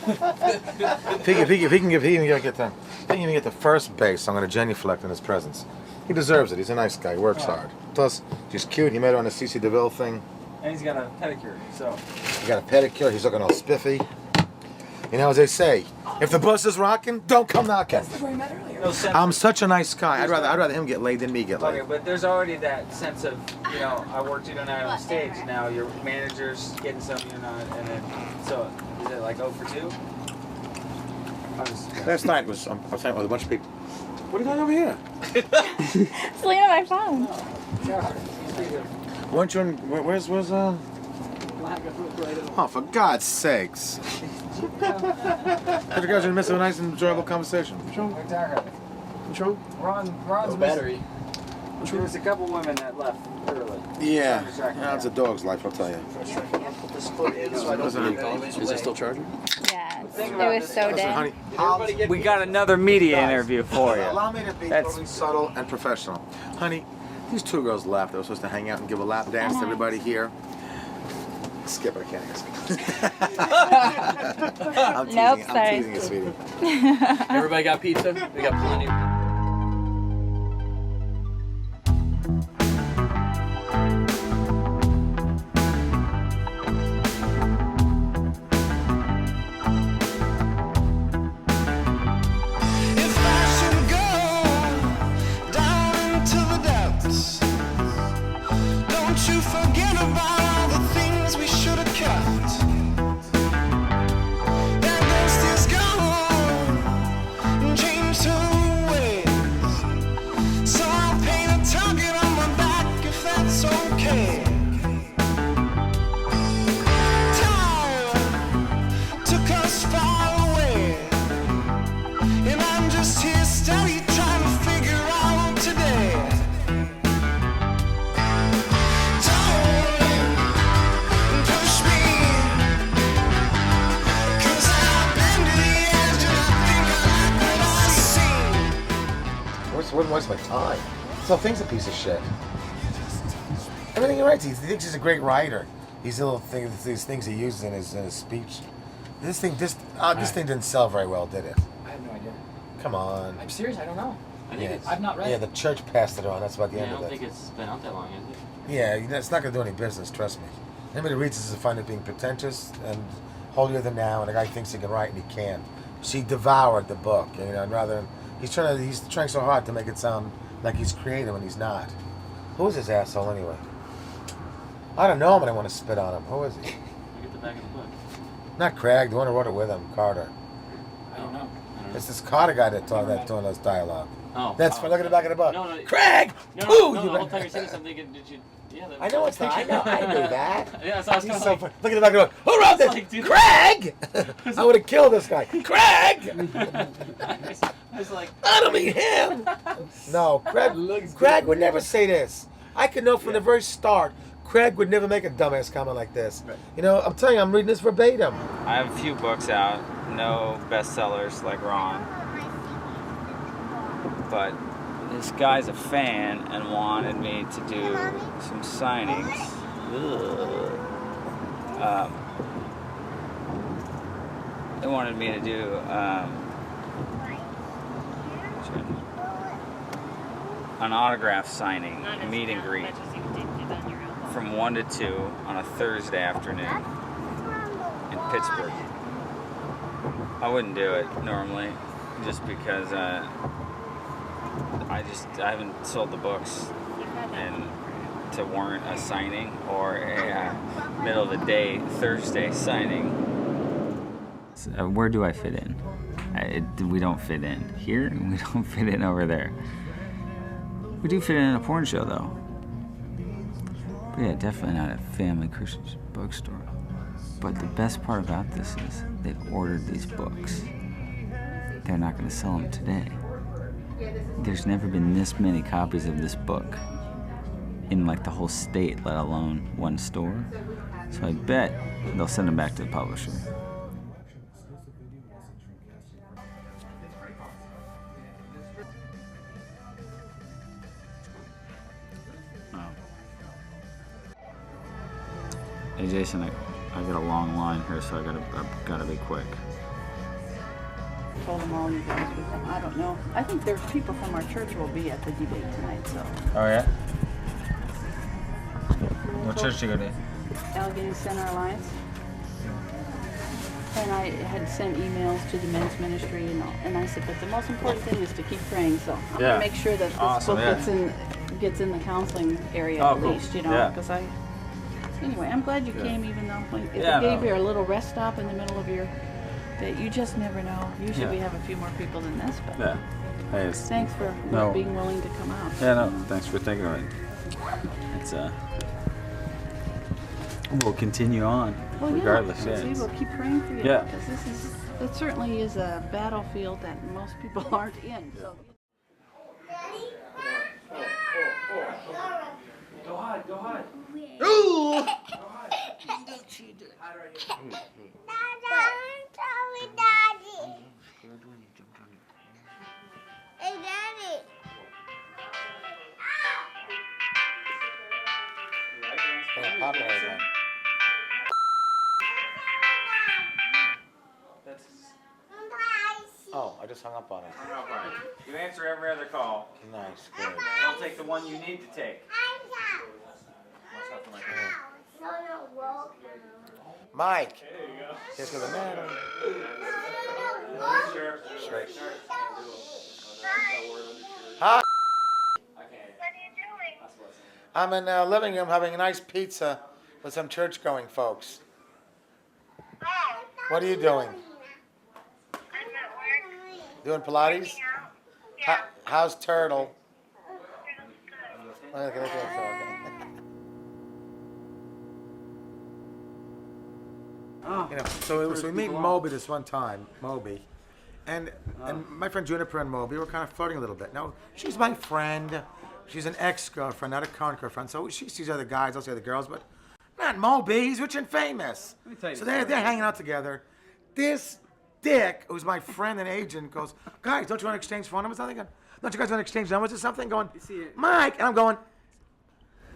If he can even get the first base, I'm going to genuflect in his presence. He deserves it. He's a nice guy. He works hard. Plus, he's cute. He met her on the CC DeVille thing. And he's got a pedicure, so. He got a pedicure. He's looking all spiffy. You know, as they say, if the bus is rocking, don't come knocking. That's where we met earlier. No sense I'm of- such a nice guy. I'd rather him get laid than me get laid. Okay, but there's already that sense of, I worked you tonight on stage. Now your manager's getting something you're not, and then so is it like 0 for 2? Last night I was talking with a bunch of people. What are you doing over here? It's laying on my phone. Weren't you in, where's Oh, for God's sakes. But you guys are missing a nice and enjoyable conversation. What's wrong? What's wrong? Ron's No battery. There was a couple women that left early. Yeah, that's a dog's life, I'll tell you. Is it still charging? Yeah, it was so dead. Honey, We got another media interview for you. allow me to be totally subtle and professional. Honey, these 2 girls left. They were supposed to hang out and give a lap dance to everybody here. Skip, I can't answer. Nope, I'm sorry. teasing you, sweetie. Everybody got pizza? We got plenty. If I should go down into the depths, don't you forget about all the things we should have kept. That ghost is gone, changed her ways. So I'll paint a target on my back if that's okay. Time took us far away, and I'm just here steady trying to figure out today. Don't push me, 'cause I've been to the edge and I think I like what I see. Wouldn't waste my time. This whole thing's a piece of shit. Everything he writes, he thinks he's a great writer. These little things, these things he uses in his speech. This thing didn't sell very well, did it? I have no idea. Come on. I'm serious, I don't know. I think Yeah. I've not read Yeah, it. the church passed it on. That's about the Yeah, I end don't of it. think it's been out that long, has it? Yeah, it's not going to do any business, trust me. Anybody who reads this will find it being pretentious and holier than thou, and the guy thinks he can write and he can't. She devoured the book, and rather he's trying so hard to make it sound like he's creative and he's not. Who is this asshole anyway? I don't know him and I want to spit on him. Who is he? Look at the back of the book. Not Craig, the one who wrote it with him, Carter. I don't know. It's this Carter guy that's doing those dialogue. Oh. That's look at the back of the book. No, Craig! No, Ooh, no, you the whole time you're saying something, did you? Yeah. I know it's not. I knew that. Yeah, so I was He's kind so of fun. Look at the back of the book. Who wrote this? like, dude. Craig! I would have killed this guy. Craig! I was like, I don't mean him. No, Craig would never say this. I could know from the very start. Craig would never make a dumbass comment like this. You know, I'm telling you, I'm reading this verbatim. I have a few books out, no bestsellers like Ron. But this guy's a fan and wanted me to do some signings. They wanted me to do an autograph signing, a meet and greet from 1 to 2 on a Thursday afternoon in Pittsburgh. I wouldn't do it normally just because I haven't sold the books and to warrant a signing or a middle of the day Thursday signing. So, where do I fit in? We don't fit in here, and we don't fit in over there. We do fit in a porn show though. But yeah, definitely not a family Christian bookstore. But the best part about this is they've ordered these books. They're not going to sell them today. There's never been this many copies of this book in like the whole state, let alone one store. So I bet they'll send them back to the publisher. Hey Jason, I got a long line here, so I've gotta be quick. Told them all you guys would come. I don't know. I think there's people from our church will be at the debate tonight, so. Oh yeah? What church do you go to? Allegheny Center Alliance. And I had sent emails to the men's ministry and I said, but the most important thing is to keep praying, so I'm Yeah. gonna make sure that this Awesome, book yeah. gets in the counseling area Oh, at cool. least, you know, Yeah. because anyway, I'm glad you Yeah. came even though if Yeah, it gave no. you a little rest stop in the middle of that you just never know. Usually Yeah. we have a few more people than this, but Yeah. Hey, thanks for No. being willing to come out. Yeah, no, thanks for thinking of it. It's we'll continue on Well, regardless. yeah, see, we'll keep praying for you. Yeah. Because it certainly is a battlefield that most people aren't in. So. Go hide, go hide. Ooh! Hey, Daddy. Pop it. just hung up on it. You answer every other call. Nice, good. Don't take the one you need to take. Mike. Here's the man. Straight. Hi. I'm in the living room having a nice pizza with some church-going folks. What are you doing? Doing Pilates? How's Turtle? Okay. You know, so we meet Moby this one time, and my friend Juniper and Moby were kind of flirting a little bit. Now, she's my friend. She's an ex-girlfriend, not a current girlfriend. So she sees other guys, I'll see other girls, but not Moby. He's rich and famous. Let me tell you So they're hanging out together. This dick, who's my friend and agent, goes, guys, don't you want to exchange phone numbers? I'm thinking, don't you guys want to exchange numbers or something? Going, Mike, and I'm going,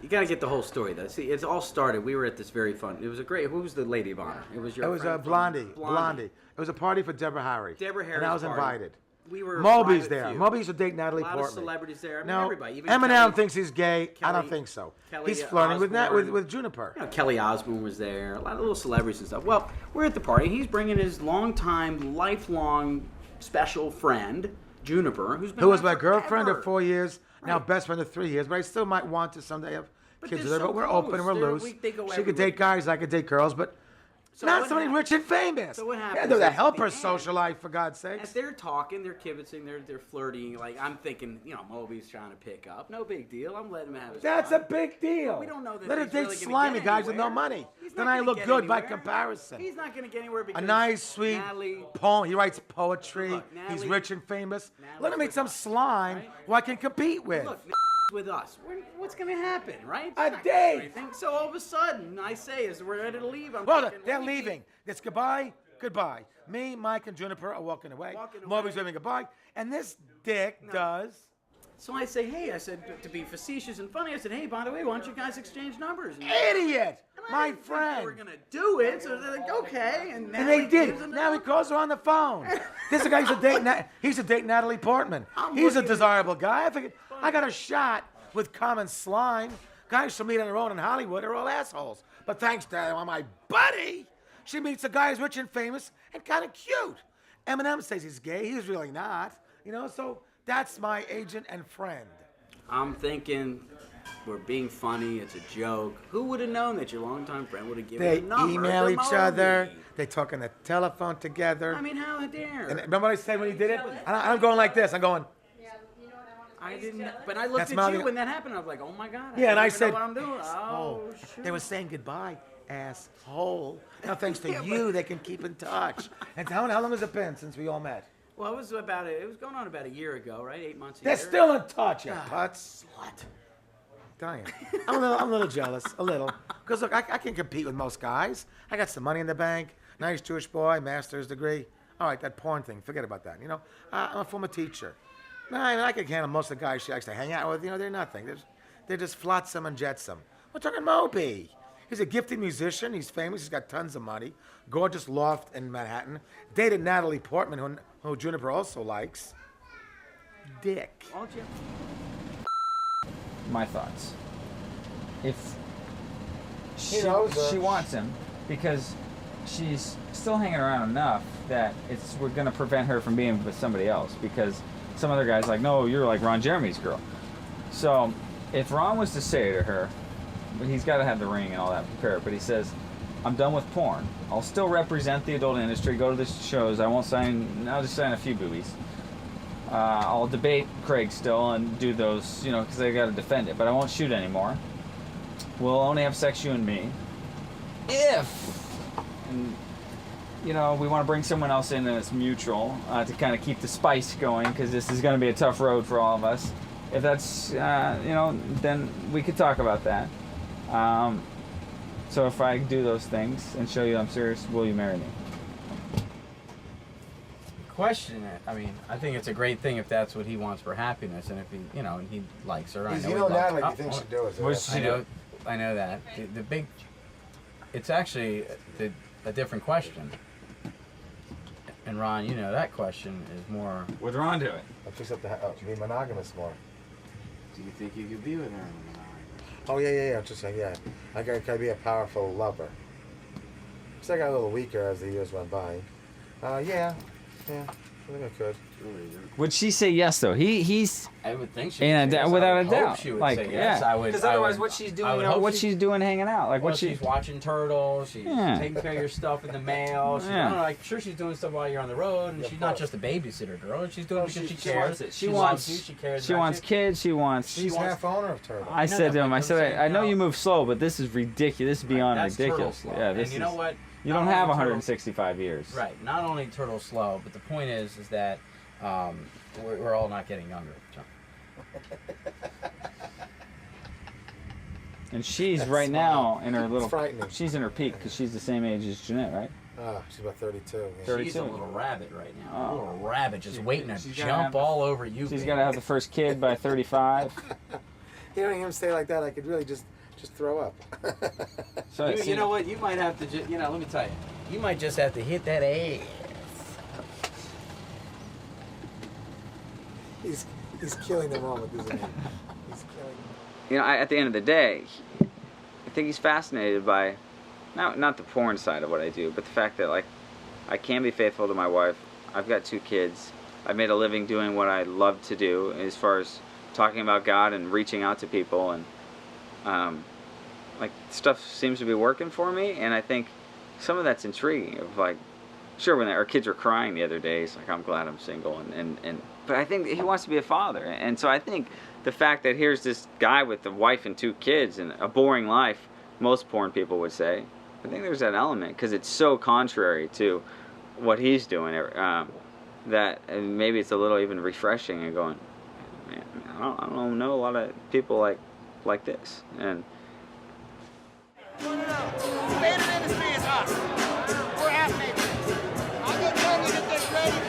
You got to get the whole story, though. See, it's all started. We were at this very fun. It was a great. Who was the lady of honor? It was your. It was friend Blondie. from- Blondie. It was a party for Deborah Harry. Deborah Harry's and I was party. invited. We were. Moby's private there. few. Moby used to date Natalie A lot Portman. of celebrities there. I mean, No, everybody. Even Eminem Kelly, thinks he's gay. I don't think so. He's flirting with Juniper. You know, Kelly Osbourne was there. A lot of little celebrities and stuff. Well, we're at the party. He's bringing his longtime, lifelong, special friend, Juniper, Who was my girlfriend of 4 years, now best friend of 3 years, but I still might want to someday have kids with her. they're But we're so open and we're close. loose. They go She could everywhere. date guys, I could date girls, but not somebody rich and famous. So what Yeah, happens do that. is Help at her the end- social life, for God's sakes. As they're talking, they're kibitzing, they're flirting. Like, I'm thinking, you know, Moby's trying to pick up. No big deal. I'm letting him have his That's fun. a big deal. We don't know that Let her he's date really gonna slimy get guys with no anywhere. money. He's Then not I gonna look get good by anywhere. comparison. He's not going to get anywhere because A nice, sweet Natalie, poem. He writes poetry. Look, He's Natalie- rich and famous. Natalie's Let him meet with some us, slime right? who I can compete with. Look, with us. What's going to happen, right? A It's not gonna do date. anything. So all of a sudden, I say, as we're ready to leave, I'm Well, thinking, they're let me leaving. It's goodbye, goodbye. Me, Mike, and Juniper are walking away. Moby's waving goodbye. And this dick does. So I say, hey, I said, to be facetious and funny, I said, hey, by the way, why don't you guys exchange numbers? And Idiot! My They were friend. going to do it, so they're like, okay. And, And Natalie they did. gives them Now he calls her on the phone. This is a guy used to date Natalie Portman. He's a looking- desirable guy. I figured I got a shot with common slime. Guys who meet on their own in Hollywood are all assholes. But thanks to my buddy, she meets a guy who's rich and famous and kind of cute. Eminem says he's gay. He's really not. You know, so that's my agent and friend. I'm thinking we're being funny. It's a joke. Who would have known that your longtime friend would have given They a number email to each Moby? other. They talk on the telephone together. I mean, how dare? And remember what I said when he did it? I'm going like this. I'm going, I didn't, but I looked That's at Moby. you when that happened. I was like, oh my god. yeah, and don't I even said, know what I'm doing. Oh, shoot. they were saying goodbye, asshole. Now, thanks to you, they can keep in touch. And how long has it been since we all met? Well, it was going on about a year ago, right? 8 months. They're year. still in touch, you God, putz. Slut. Dying. I'm a little jealous, a little. Because look, I can compete with most guys. I got some money in the bank, nice Jewish boy, master's degree. All right, that porn thing, forget about that. You know, I'm a former teacher. No, I can handle most of the guys she likes to hang out with. You know, they're nothing. They're just flotsam and jetsam. We're talking Moby. He's a gifted musician. He's famous. He's got tons of money. Gorgeous loft in Manhattan. Dated Natalie Portman, who Juniper also likes. Dick. Won't you? My thoughts. If He knows her. she wants him because she's still hanging around enough that we're going to prevent her from being with somebody else, because some other guy's like, no, you're like Ron Jeremy's girl. So if Ron was to say to her, he's got to have the ring and all that prepared, but he says, I'm done with porn. I'll still represent the adult industry, go to the shows. I'll just sign a few boobies. I'll debate Craig still and do those, you know, because I got to defend it, but I won't shoot anymore. We'll only have sex, you and me. And, you know, we want to bring someone else in and it's mutual to kind of keep the spice going, because this is going to be a tough road for all of us. If that's, you know, then we could talk about that. So if I do those things and show you I'm serious, will you marry me? Question it. I mean, I think it's a great thing if that's what he wants for happiness, and if he, you know, and he likes her. I know You he know loves Natalie, her. you think should do it. What should she do? I know that. The big. It's actually a different question. And Ron, you know that question is more. What's Ron doing? I just have to be monogamous more. Do you think you could be with her? Oh yeah. Just yeah. I gotta be a powerful lover. So I got a little weaker as the years went by. Yeah. I think I could. Would she say yes though? He's. I would think she. And without a doubt, she would like say yes. yeah. I would. Because otherwise, what she's doing, you know, what she's doing, hanging out, like well, what she's watching turtles. She's taking care of your stuff in the mail. She's, I don't know. I'm sure she's doing stuff while you're on the road, and she's not just a babysitter girl. She's doing it because she cares. She wants you. She cares. She wants kids. She wants. She's half owner of turtles. I said to him, I know you move slow, but this is ridiculous. This is beyond ridiculous. Yeah, this and you know what? You don't have 165 years. Right. Not only turtle slow, but the point is that we're all not getting younger. And she's right now in her little. Frightening. She's in her peak because she's the same age as Jeanette, right? She's about 32. Yeah. 32. She's a little rabbit right now. A little rabbit just waiting to jump all over you. She's got to have the first kid by 35. You don't even say like that. I could really just throw up. So you know what? You might have to. Let me tell you. You might just have to hit that ass. He's killing the moment, isn't he? He's killing. You know, at the end of the day, I think he's fascinated by, not the porn side of what I do, but the fact that like, I can be faithful to my wife. I've got 2 kids. I've made a living doing what I love to do, as far as talking about God and reaching out to people, and like stuff seems to be working for me. And I think some of that's intriguing. Of like, sure, when our kids were crying the other day, it's like, I'm glad I'm single, but I think he wants to be a father, and so I think the fact that here's this guy with a wife and 2 kids and a boring life, most porn people would say, I think there's that element, because it's so contrary to what he's doing, that and maybe it's a little even refreshing and going, man, I don't know a lot of people like this. And Standing industry is us. We're half-naked. I'll go tell them to get this ready.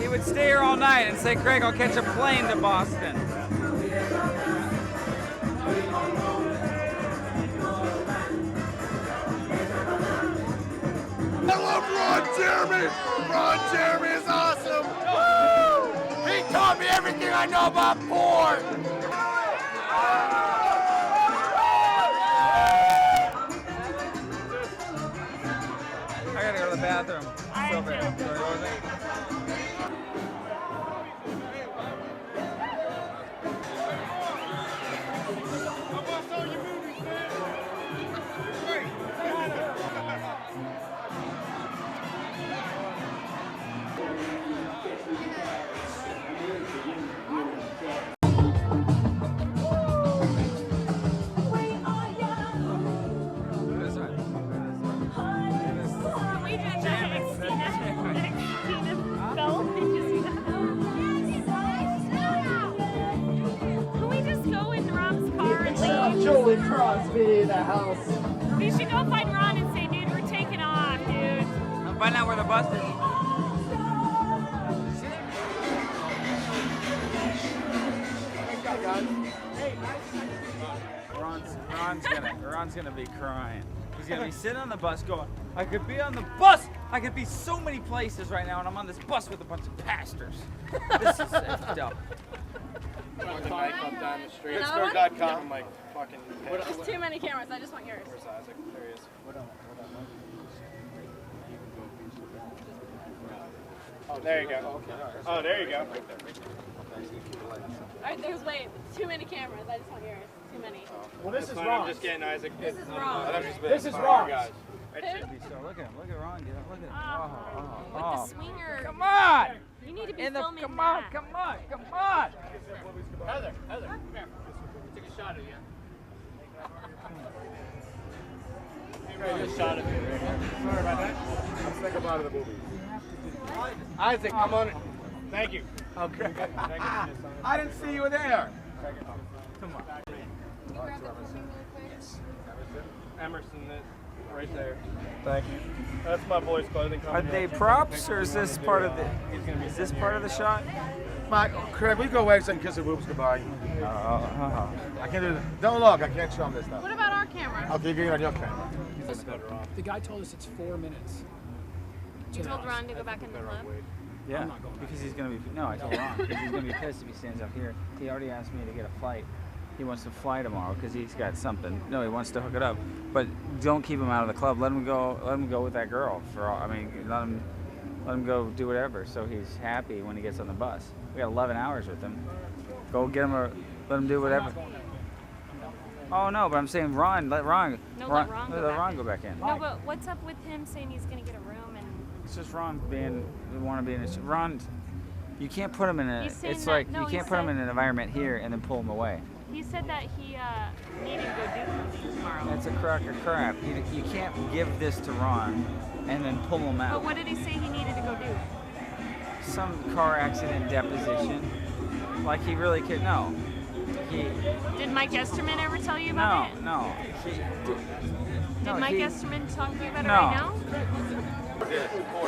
he would stay here all night and say, Craig, I'll catch a plane to Boston. I love Ron Jeremy! Ron Jeremy is awesome! Woo! He taught me everything I know about porn! I gotta go to the bathroom. So bad. Jolie Crosby in the house. We should go find Ron and say, dude, we're taking off, dude. I'll find out where the bus is. Ron's gonna be crying. He's gonna be sitting on the bus going, I could be on the bus! I could be so many places right now, and I'm on this bus with a bunch of pastors. This is effed up. Down the street. Another one? Pittsburgh.com, like fucking. There's too many cameras. I just want yours. Where's Isaac? There he is. Oh, there you go. Oh, there you go. Alright, there's too many cameras. I just want yours. Too many. Well, this That's is fine, wrong. I'm just getting Isaac. This is I'm wrong. not interested. This is Sorry, wrong. guys. It should be so. Look at him. Look at Ron. Get up. Look at him. With Oh. the swinger. Come on. You need to be In the, filming come that. on. Come on. Come on. Heather, come here. Take a shot of you. Take a shot of you. Sorry about that. I'm sick about the movie. Isaac, come on. Thank you. Okay. I didn't see you were there. Come on. Emerson, right there. Thank you. That's my boy's clothing Are company. they props or is this part of the? Is this part of the shot? Mike, Craig, we go away so I can kiss the boobs goodbye. I can't do that. Don't look, I can't show him this stuff. What about our camera? Okay, get it on your camera. The guy told us it's 4 minutes. You told Ron to go back in the club? Yeah, because he's gonna be. No, I told Ron because he's gonna be pissed if he stands up here. He already asked me to get a flight. He wants to fly tomorrow because he's got something. No, he wants to hook it up. But don't keep him out of the club. Let him go. Let him go with that girl. Let him go do whatever. So he's happy when he gets on the bus. We got 11 hours with him. Go get him let him do whatever. Oh no, but I'm saying let Ron go back in. No, but what's up with him saying he's gonna get a room and? It's just Ron want to be in a Ron. You can't put him in a. He's saying It's that- like no, you he can't put him said- in an environment here and then pull him away. He said that he needed to go do something tomorrow. That's a crock of crap. You can't give this to Ron and then pull him out. But what did he say he needed to go do? Some car accident deposition. Like he really could. No. Did Mike Esterman ever tell you about it? No. Did Mike Esterman talk to you about it No. right now?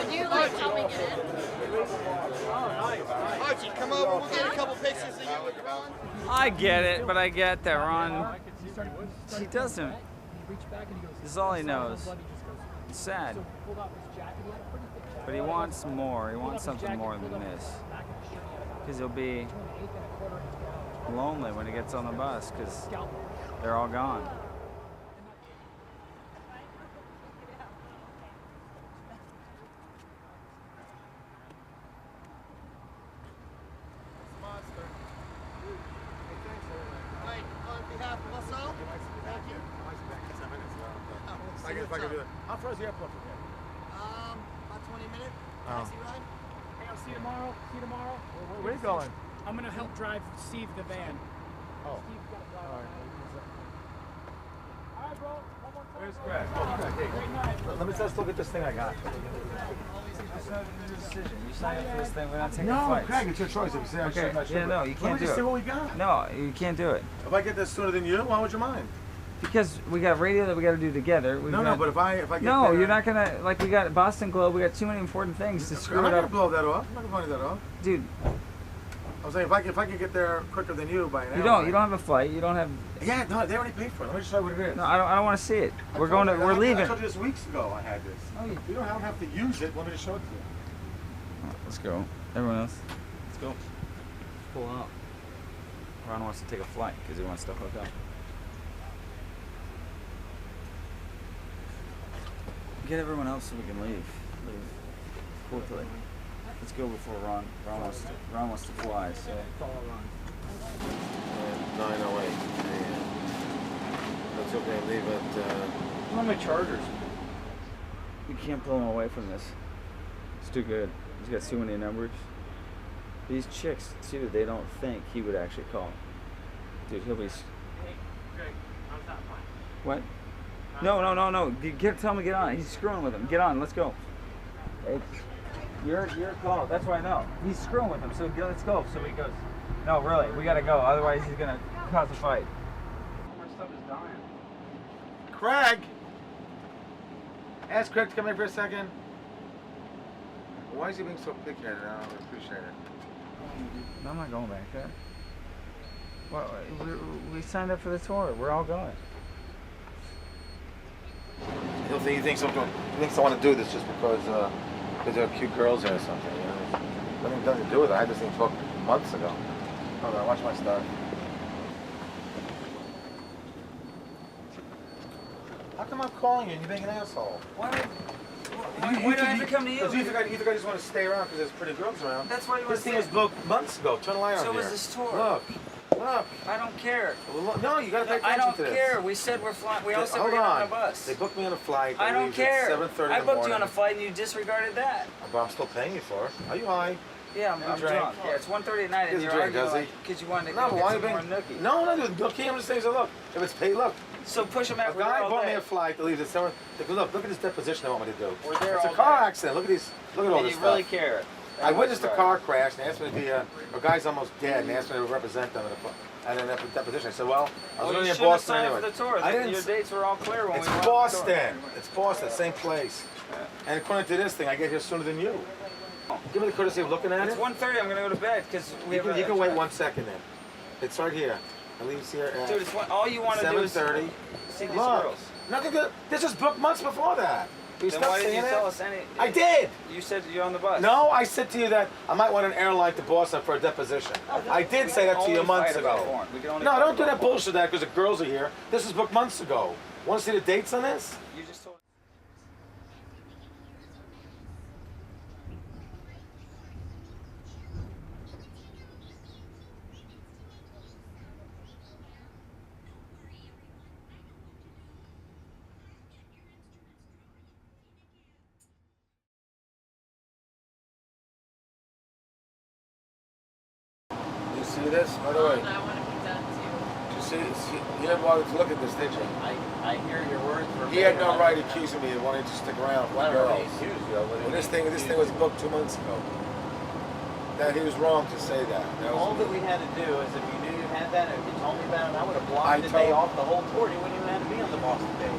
Did you like help me get in? Archie, come over. We'll get a couple pictures of you with Ron. I get it, but I get that Ron. He doesn't. This is all he knows. It's sad. But he wants more. He wants something more than this. Because he'll be lonely when he gets on the bus because they're all gone. Right, on behalf of us all, thank you. If I can do that. How far is the airport from here? About 20 minutes. Oh. Taxi ride. Hey, I'll see you tomorrow. See you tomorrow. Where are you going? I'm gonna help drive Steve the van. Oh. Steve's got to drive. All right. All right, bro. One more time. Where's Greg? Let me just look at this thing I got. It's not your decision. You signed up for this thing. We're not taking No, flights. Craig, it's your choice. If you say I should, I should. Yeah, no, you Let can't me do just it. see what we got. No, you can't do it. If I get this sooner than you, why would you mind? Because we got radio that we got to do together. No, but if I get no, there, you're not gonna like. We got Boston Globe. We got too many important things to screw I'm it not gonna up, blow that off. I'm not gonna blow that off. dude. I was saying if I can get there quicker than you by an hour. You don't have a flight. You don't have. Yeah, no, they already paid for it. Let me just show you what it is. No, I don't want to see it. We're leaving. I told you this weeks ago. I had this. Oh, you don't have to use it. Let me just show it to you. Let's go. Everyone else, let's go. Pull out. Ron wants to take a flight because he wants to hook up. Get everyone else so we can leave. Quickly. Let's go before Ron wants to fly. So. 9:08. That's okay. Leave it. How are my chargers? You can't pull him away from this. It's too good. He's got too many numbers. These chicks, too, they don't think he would actually call. Dude, he'll be... What? No. Tell him to get on. He's screwing with him. Get on. Let's go. It's your call. That's why I know. He's screwing with him. So let's go. So he goes, no, really, we got to go. Otherwise, he's going to cause a fight. My stuff is dying. Craig! Ask Craig to come in for a second. Why is he being so picky-headed? I don't appreciate it. I'm not going back there. Well, we signed up for the tour. We're all going. He thinks I want to do this just because there are cute girls there or something. You know? Nothing to do with it. I had this thing booked months ago. Hold on, watch my stuff. How come I'm calling you and you're being an asshole? Why do I have to come to you? Because you think I just want to stay around because there's pretty girls around. That's why you want This thing was booked months ago. Turn the light on So here. was this tour. Look. Look. I don't care. Well, look, no, you gotta pay I attention don't to this. care. We said we're flying. We all said we're Hold getting on. on a bus. They booked me on a flight. I don't care. 7:30 I in the booked morning. you on a flight and you disregarded that. But I'm still paying you for it. Are you high? Yeah, I'm Drank. drunk. Yeah, it's 1:30 at night and He you're doesn't drink, arguing does he? because you wanted to No, go but get why some you more being... nookie. No, no, nookie. I'm just saying, so look, if it's paid, look. So push him out. A guy bought me a flight that leaves at 7. Look at this deposition they want me to do. We're there It's a all car day. accident. Look at these. Look at all And this you stuff. really care. I witnessed a car crash and they asked me to be a guy's almost dead and they asked me to represent them at a deposition. I said, well, I was you only in shouldn't have Boston signed anyway. for the tour. I didn't. Your dates were all clear when It's we went on the tour. Boston. It's Boston, same place. And according to this thing, I get here sooner than you. Give me the courtesy of looking at It's it. 1:30. I'm gonna go to bed because we have. You can wait 1 second then. It's right here. It leaves here at Dude, it's all you want to do is 7:30. see these Look, girls. nothing good. This was booked months before that. You Then stop why didn't saying you that? tell us any? I did. You said you're on the bus. No, I said to you that I might want an airline to Boston for a deposition. I did say that to you months ago. No, don't do that bullshit because the girls are here. This was booked months ago. Want to see the dates on this? You just told. You see this? By the way. You see, you didn't bother to look at this, did you? I hear your words. He had no right accusing me of wanting to stick around with girls. Well, this thing was booked 2 months ago. That he was wrong to say that. All that we had to do is if you knew you had that, if you told me about it, I would have I blocked the day told- off the whole tour. You wouldn't even have to be on the Boston day.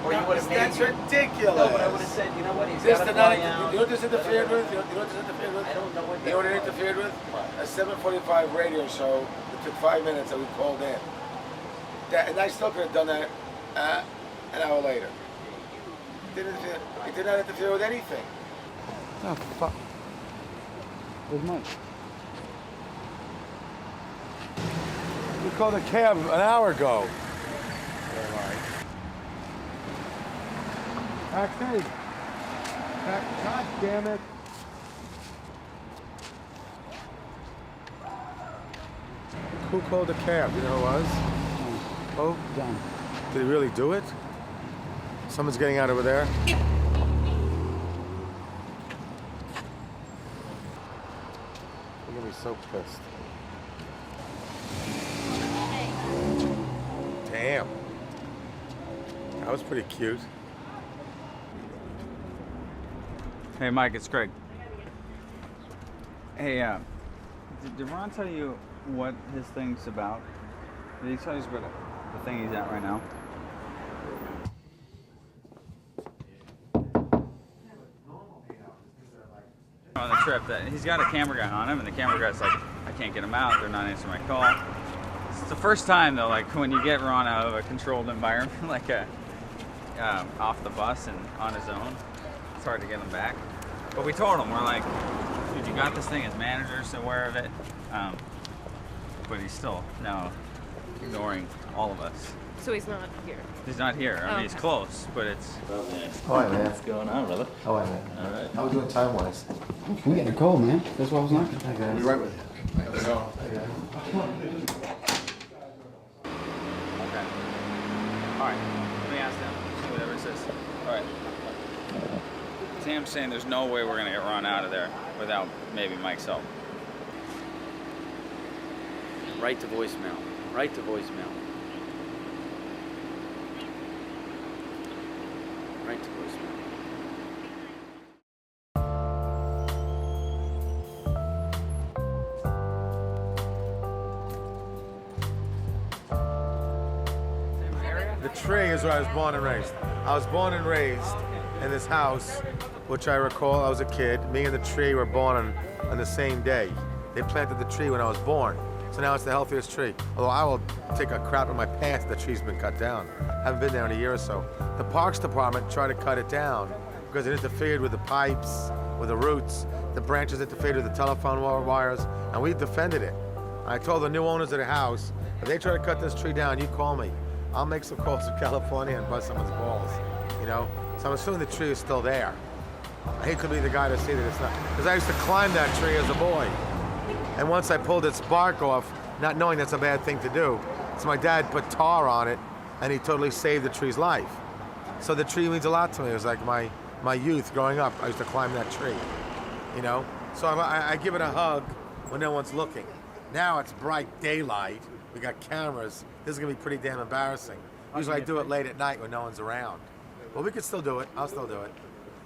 Or you would have made. That's ridiculous. No, but I would have said, you know what, he's This got to did not, fly out. you know what this interfered with? You know what this interfered with? I don't know what You know what it interfered with? A 7:45 radio show that took 5 minutes that we called in. And I still could have done that an hour later. It did not interfere with anything. Oh, fuck. Where's Mike? We called a cab an hour ago. Taxi. God damn it. Who called a cab? You know who it was? Oh, John. Did he really do it? Someone's getting out over there. You're gonna be so pissed. Damn. That was pretty cute. Hey, Mike, it's Craig. Hey, did Ron tell you what his thing's about? Did he tell you about the thing he's at right now? On the trip, that he's got a camera guy on him, and the camera guy's like, I can't get him out. They're not answering my call. It's the first time though, like when you get Ron out of a controlled environment, like off the bus and on his own, it's hard to get him back. But we told him, we're like, dude, you got this thing. His manager's aware of it, but he's still now ignoring all of us. So he's not here. He's not here. I mean, he's close, but it's. Oh, hi, man. What's going on, brother? Oh, hi, man. All right. How we doing time-wise? We getting cold, man. That's what I was knocking. I'll be right with you. Let's go. Okay. All right. Let me ask them. See whatever it says. All right. Sam's saying there's no way we're gonna get Ron out of there without maybe Mike's help. Right to voicemail. Right to voicemail. Right to voicemail. The tree is where I was born and raised. I was born and raised in this house, which I recall I was a kid. Me and the tree were born on the same day. They planted the tree when I was born. So now it's the healthiest tree. Although I will take a crap in my pants if the tree's been cut down. Haven't been there in a year or so. The Parks Department tried to cut it down because it interfered with the pipes, with the roots. The branches interfered with the telephone wires, and we defended it. I told the new owners of the house, if they try to cut this tree down, you call me. I'll make some calls to California and bust someone's balls, you know? So I'm assuming the tree is still there. I hate to be the guy to say that it's not, because I used to climb that tree as a boy. And once I pulled its bark off, not knowing that's a bad thing to do. So my dad put tar on it, and he totally saved the tree's life. So the tree means a lot to me. It was like my youth growing up. I used to climb that tree, you know? So I give it a hug when no one's looking. Now it's bright daylight. We got cameras. This is gonna be pretty damn embarrassing. Usually I do it late at night when no one's around. But we could still do it. I'll still do it.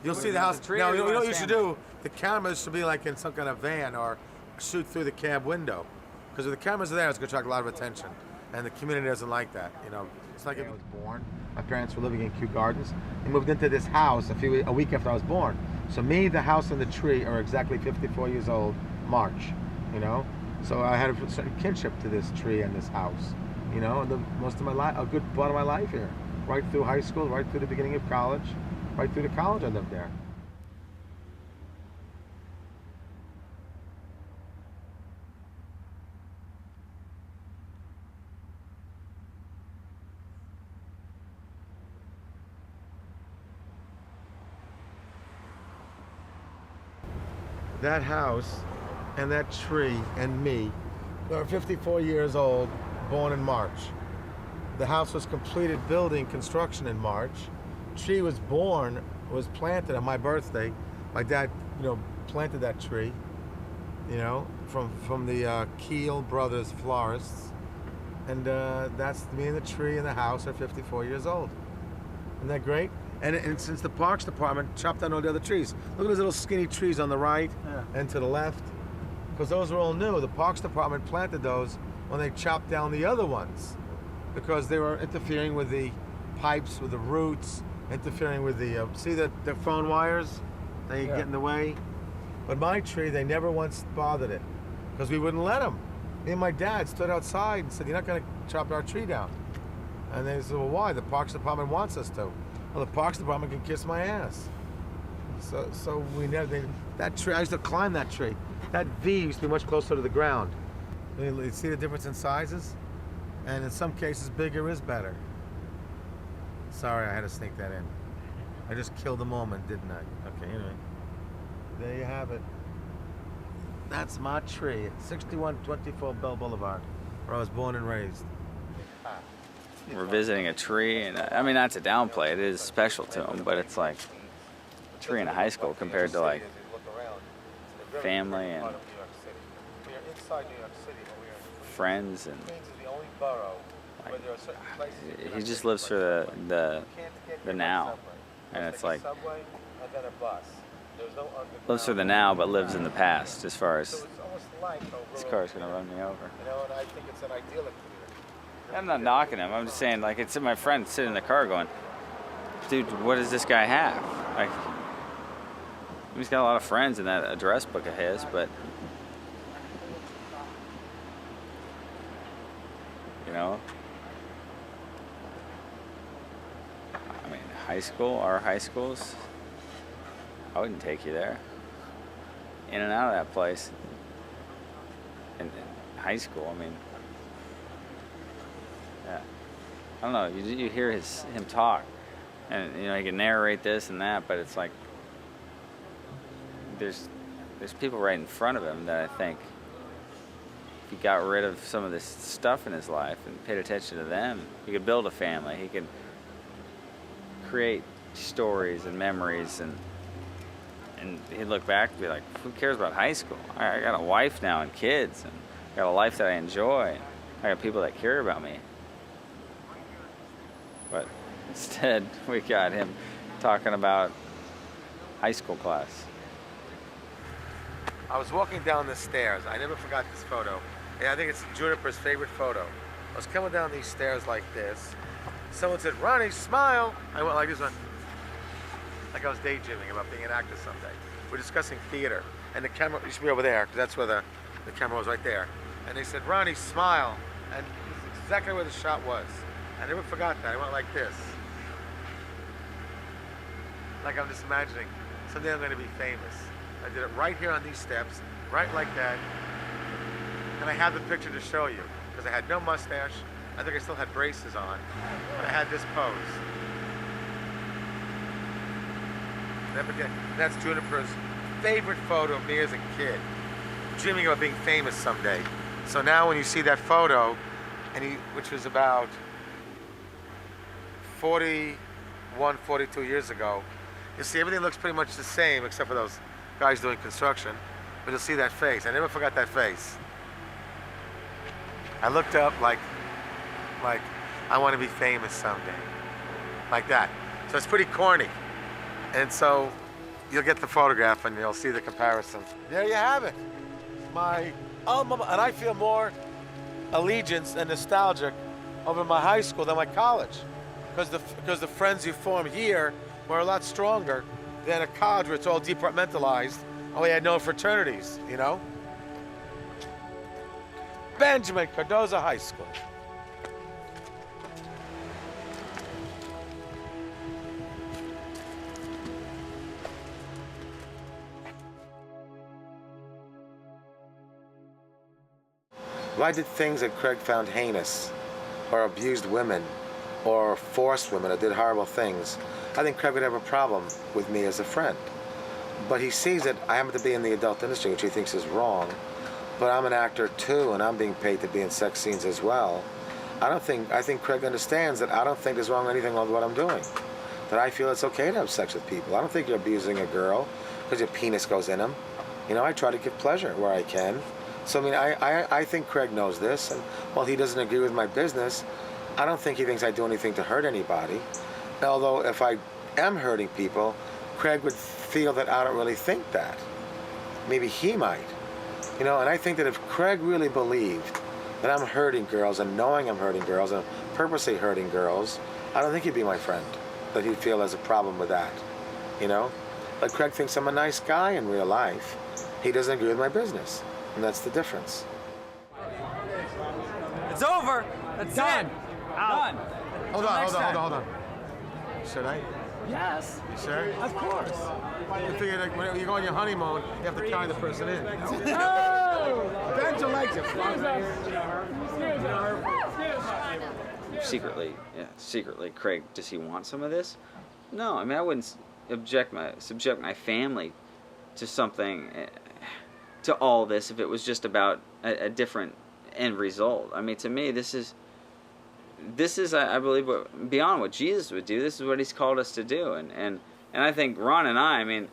You'll see the house. No, you know what you should do? The cameras should be like in some kind of van or shoot through the cab window. Because if the cameras are there, it's gonna attract a lot of attention. And the community doesn't like that, you know. It's like I was born. My parents were living in Kew Gardens. They moved into this house a week after I was born. So me, the house, and the tree are exactly 54 years old, March, you know? So I had a certain kinship to this tree and this house, you know, and most of my life, a good part of my life here. Right through high school, right through the beginning of college, right through to college I lived there. That house and that tree and me are 54 years old, born in March. The house was completed building construction in March. Tree was planted on my birthday. My dad, you know, planted that tree, you know, from the Keel Brothers florists. And that's me and the tree and the house are 54 years old. Isn't that great? And since the Parks Department chopped down all the other trees. Look at those little skinny trees on the right and to the left. Because those were all new. The Parks Department planted those when they chopped down the other ones. Because they were interfering with the pipes, with the roots, interfering with the, see the phone wires? They get in the way. But my tree, they never once bothered it. Because we wouldn't let them. Me and my dad stood outside and said, "You're not going to chop our tree down." And they said, "Well, why? The Parks Department wants us to." Well, the Parks Department can kiss my ass. So we never, that tree, I used to climb that tree. That V used to be much closer to the ground. You see the difference in sizes? And in some cases, bigger is better. Sorry, I had to sneak that in. I just killed the moment, didn't I? Okay, anyway. There you have it. That's my tree at 6124 Bell Boulevard, where I was born and raised. We're visiting a tree, and I mean, not to downplay it, it is special to him, but it's like a tree in a high school compared to like family and friends, and like, he just lives for the now, and it's like lives for the now, but lives in the past as far as this car's gonna run me over. You know, and I think it's an idyllic. I'm not knocking him. I'm just saying, like, it's my friend sitting in the car going, "Dude, what does this guy have?" Like, he's got a lot of friends in that address book of his, but you know, I mean, high school, our high schools, I wouldn't take you there. In and out of that place. In high school, I mean. Yeah, I don't know. You hear him talk, and you know he can narrate this and that, but it's like there's people right in front of him that I think if he got rid of some of this stuff in his life and paid attention to them, he could build a family. He could create stories and memories, and he'd look back and be like, "Who cares about high school? I got a wife now and kids, and I got a life that I enjoy. I got people that care about me." But instead, we got him talking about high school class. I was walking down the stairs. I never forgot this photo. Yeah, I think it's Juniper's favorite photo. I was coming down these stairs like this. Someone said, "Ronnie, smile." I went like this one. Like I was daydreaming about being an actor someday. We're discussing theater. And the camera, you should be over there, because that's where the camera was right there. And they said, "Ronnie, smile." And this is exactly where the shot was. I never forgot that. I went like this. Like I'm just imagining, someday I'm going to be famous. I did it right here on these steps, right like that. And I have the picture to show you, because I had no mustache. I think I still had braces on. But I had this pose. That's Juniper's favorite photo of me as a kid. Dreaming about being famous someday. So now when you see that photo, which was about 41, 42 years ago, you see everything looks pretty much the same except for those guys doing construction. But you'll see that face. I never forgot that face. I looked up like I want to be famous someday. Like that. So it's pretty corny. And so you'll get the photograph and you'll see the comparison. There you have it. My alma mater. And I feel more allegiance and nostalgic over my high school than my college. Because the friends you form here were a lot stronger than a college where it's all departmentalized. Oh, we had no fraternities, you know? Benjamin Cardozo High School. If I did things that Craig found heinous, or abused women, or forced women, or did horrible things, I think Craig would have a problem with me as a friend. But he sees that I happen to be in the adult industry, which he thinks is wrong, but I'm an actor too, and I'm being paid to be in sex scenes as well. I think Craig understands that I don't think there's wrong with anything with what I'm doing. That I feel it's okay to have sex with people. I don't think you're abusing a girl because your penis goes in them. You know, I try to give pleasure where I can. So, I mean, I think Craig knows this, and while he doesn't agree with my business, I don't think he thinks I do anything to hurt anybody. Although, if I am hurting people, Craig would feel that I don't really think that. Maybe he might. You know, and I think that if Craig really believed that I'm hurting girls and knowing I'm hurting girls and purposely hurting girls, I don't think he'd be my friend. That he'd feel there's a problem with that, you know? But Craig thinks I'm a nice guy in real life. He doesn't agree with my business. And that's the difference. It's over. That's Done. it. Done. Hold on. Should I? Yes. You sure? Of course. You figure like when you go on your honeymoon, you have to carry the person in. Oh! Benja likes it. Secretly, Craig, does he want some of this? No, I mean, I wouldn't subject my family to something, to all this, if it was just about a different end result. I mean, to me, this is, I believe, beyond what Jesus would do. This is what he's called us to do. And I think Ron and I mean,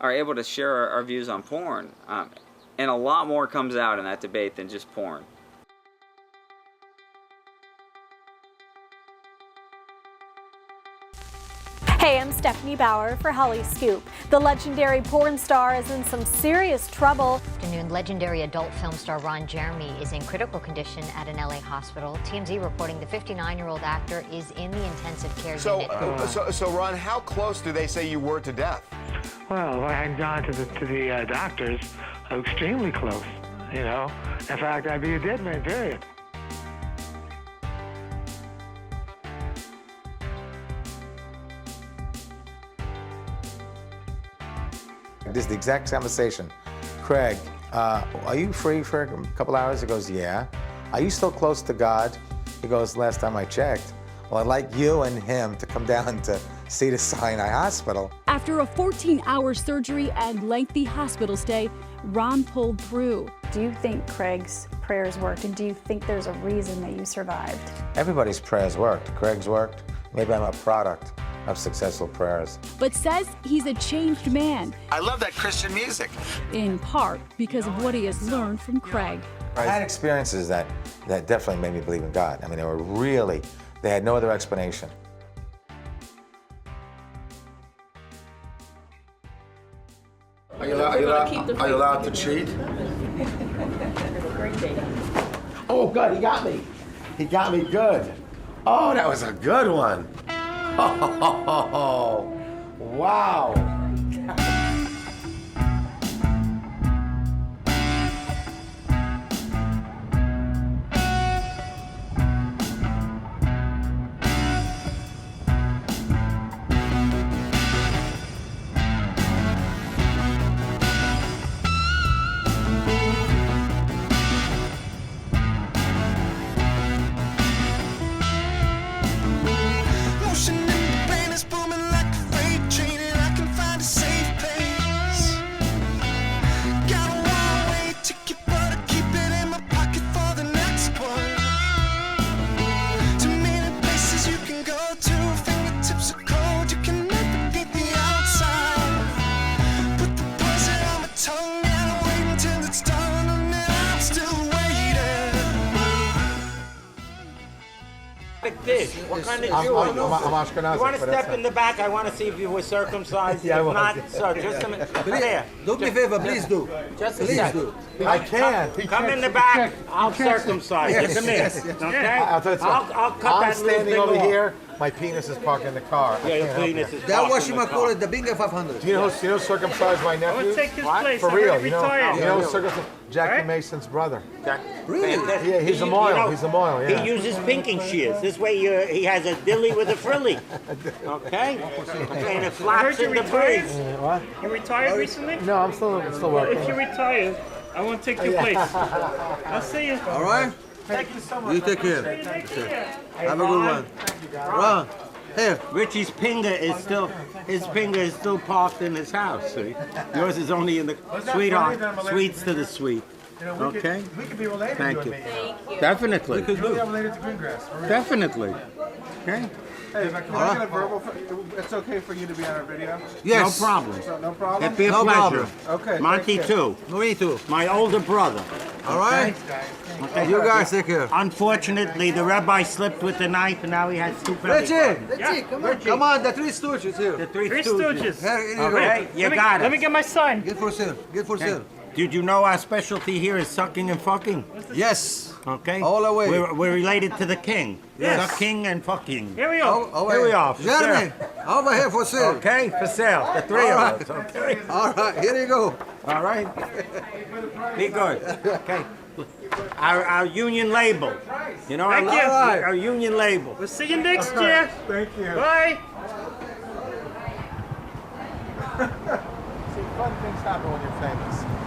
are able to share our views on porn. And a lot more comes out in that debate than just porn. Hey, I'm Stephanie Bauer for Holly Scoop. The legendary porn star is in some serious trouble. Afternoon, legendary adult film star Ron Jeremy is in critical condition at an LA hospital. TMZ reporting the 59-year-old actor is in the intensive care unit. So Ron, how close do they say you were to death? Well, I had gone to the doctors extremely close, you know. In fact, I'd be a dead man, period. This is the exact conversation. Craig, are you free for a couple hours? He goes, yeah. Are you still close to God? He goes, last time I checked. Well, I'd like you and him to come down to Cedar Sinai Hospital. After a 14-hour surgery and lengthy hospital stay, Ron pulled through. Do you think Craig's prayers worked, and do you think there's a reason that you survived? Everybody's prayers worked. Craig's worked. Maybe I'm a product of successful prayers. But says he's a changed man. I love that Christian music. In part because of what he has learned from Craig. I had experiences that definitely made me believe in God. I mean, they had no other explanation. Are you allowed to cheat? Oh, God, he got me. He got me good. Oh, that was a good one. Oh, wow. Motion in the brain is booming like a freight train, and I can find What kind of I'm Jew are you? Ashkenazi. You want to but that's step in the back? I want to see if you were circumcised. Yeah, I if was. not, so just a minute. There. Do me a favor, please do. Just a Please sec. do. I can. Come in the back. I'll circumcise you. Yes, Come here. yes, yes. Okay? I'll tell you something. I'll cut I'm that little standing thing over off. here. My penis is parked in the car. Yeah, your penis is That was you call it the Bingo 500. Do you know who circumcised my nephew? I'll take his place. For I'm real, already you know retired. circumcised Jackie Mason's brother. Really? Yeah, he's a moil. He's a moil. Yeah. He uses pinking shears. This way he has a dilly with a frilly. Okay? And it flaps in the breeze. What? You retired recently? No, I'm still Well, working. if you retire, I want to take your place. I'll see you. All right? Thank you so much. You take care. Have a good one. Ron, here. Richie's finger is still parked in his house. See? Yours is only in the sweetheart. Sweets to the sweet. Okay? We could be related. Thank you. you. And me. Definitely. We could be related to Greengrass. for real. Definitely. Okay? Hey, can I get a verbal? It's okay for you to be on our video? Yes. No problem. No problem? It'd be a No pleasure. problem. Okay. Monty thank you. too. Me too. My older brother. All right? Okay. You guys take care. Unfortunately, the rabbi slipped with the knife, and now he has two belly Richie, buttons. come on. Come on, the Three Stooges here. The Three Three Stooges. Stooges. Here you go. Okay, you got it. Let me get my son. Get for sale. Get for sale. Did you know our specialty here is sucking and fucking? Yes. Okay. All the way. We're related to the king. Yes. Sucking and fucking. Here we go. Here we are. for Jeremy, sale. over here for sale. Okay, for sale. The three All of right. us. Okay. All right, here you go. All right. Be good. Okay. Our union label. You know, Thank you. our union label. We'll see you next year. Thank you. Bye. See, fun things happen when you're famous.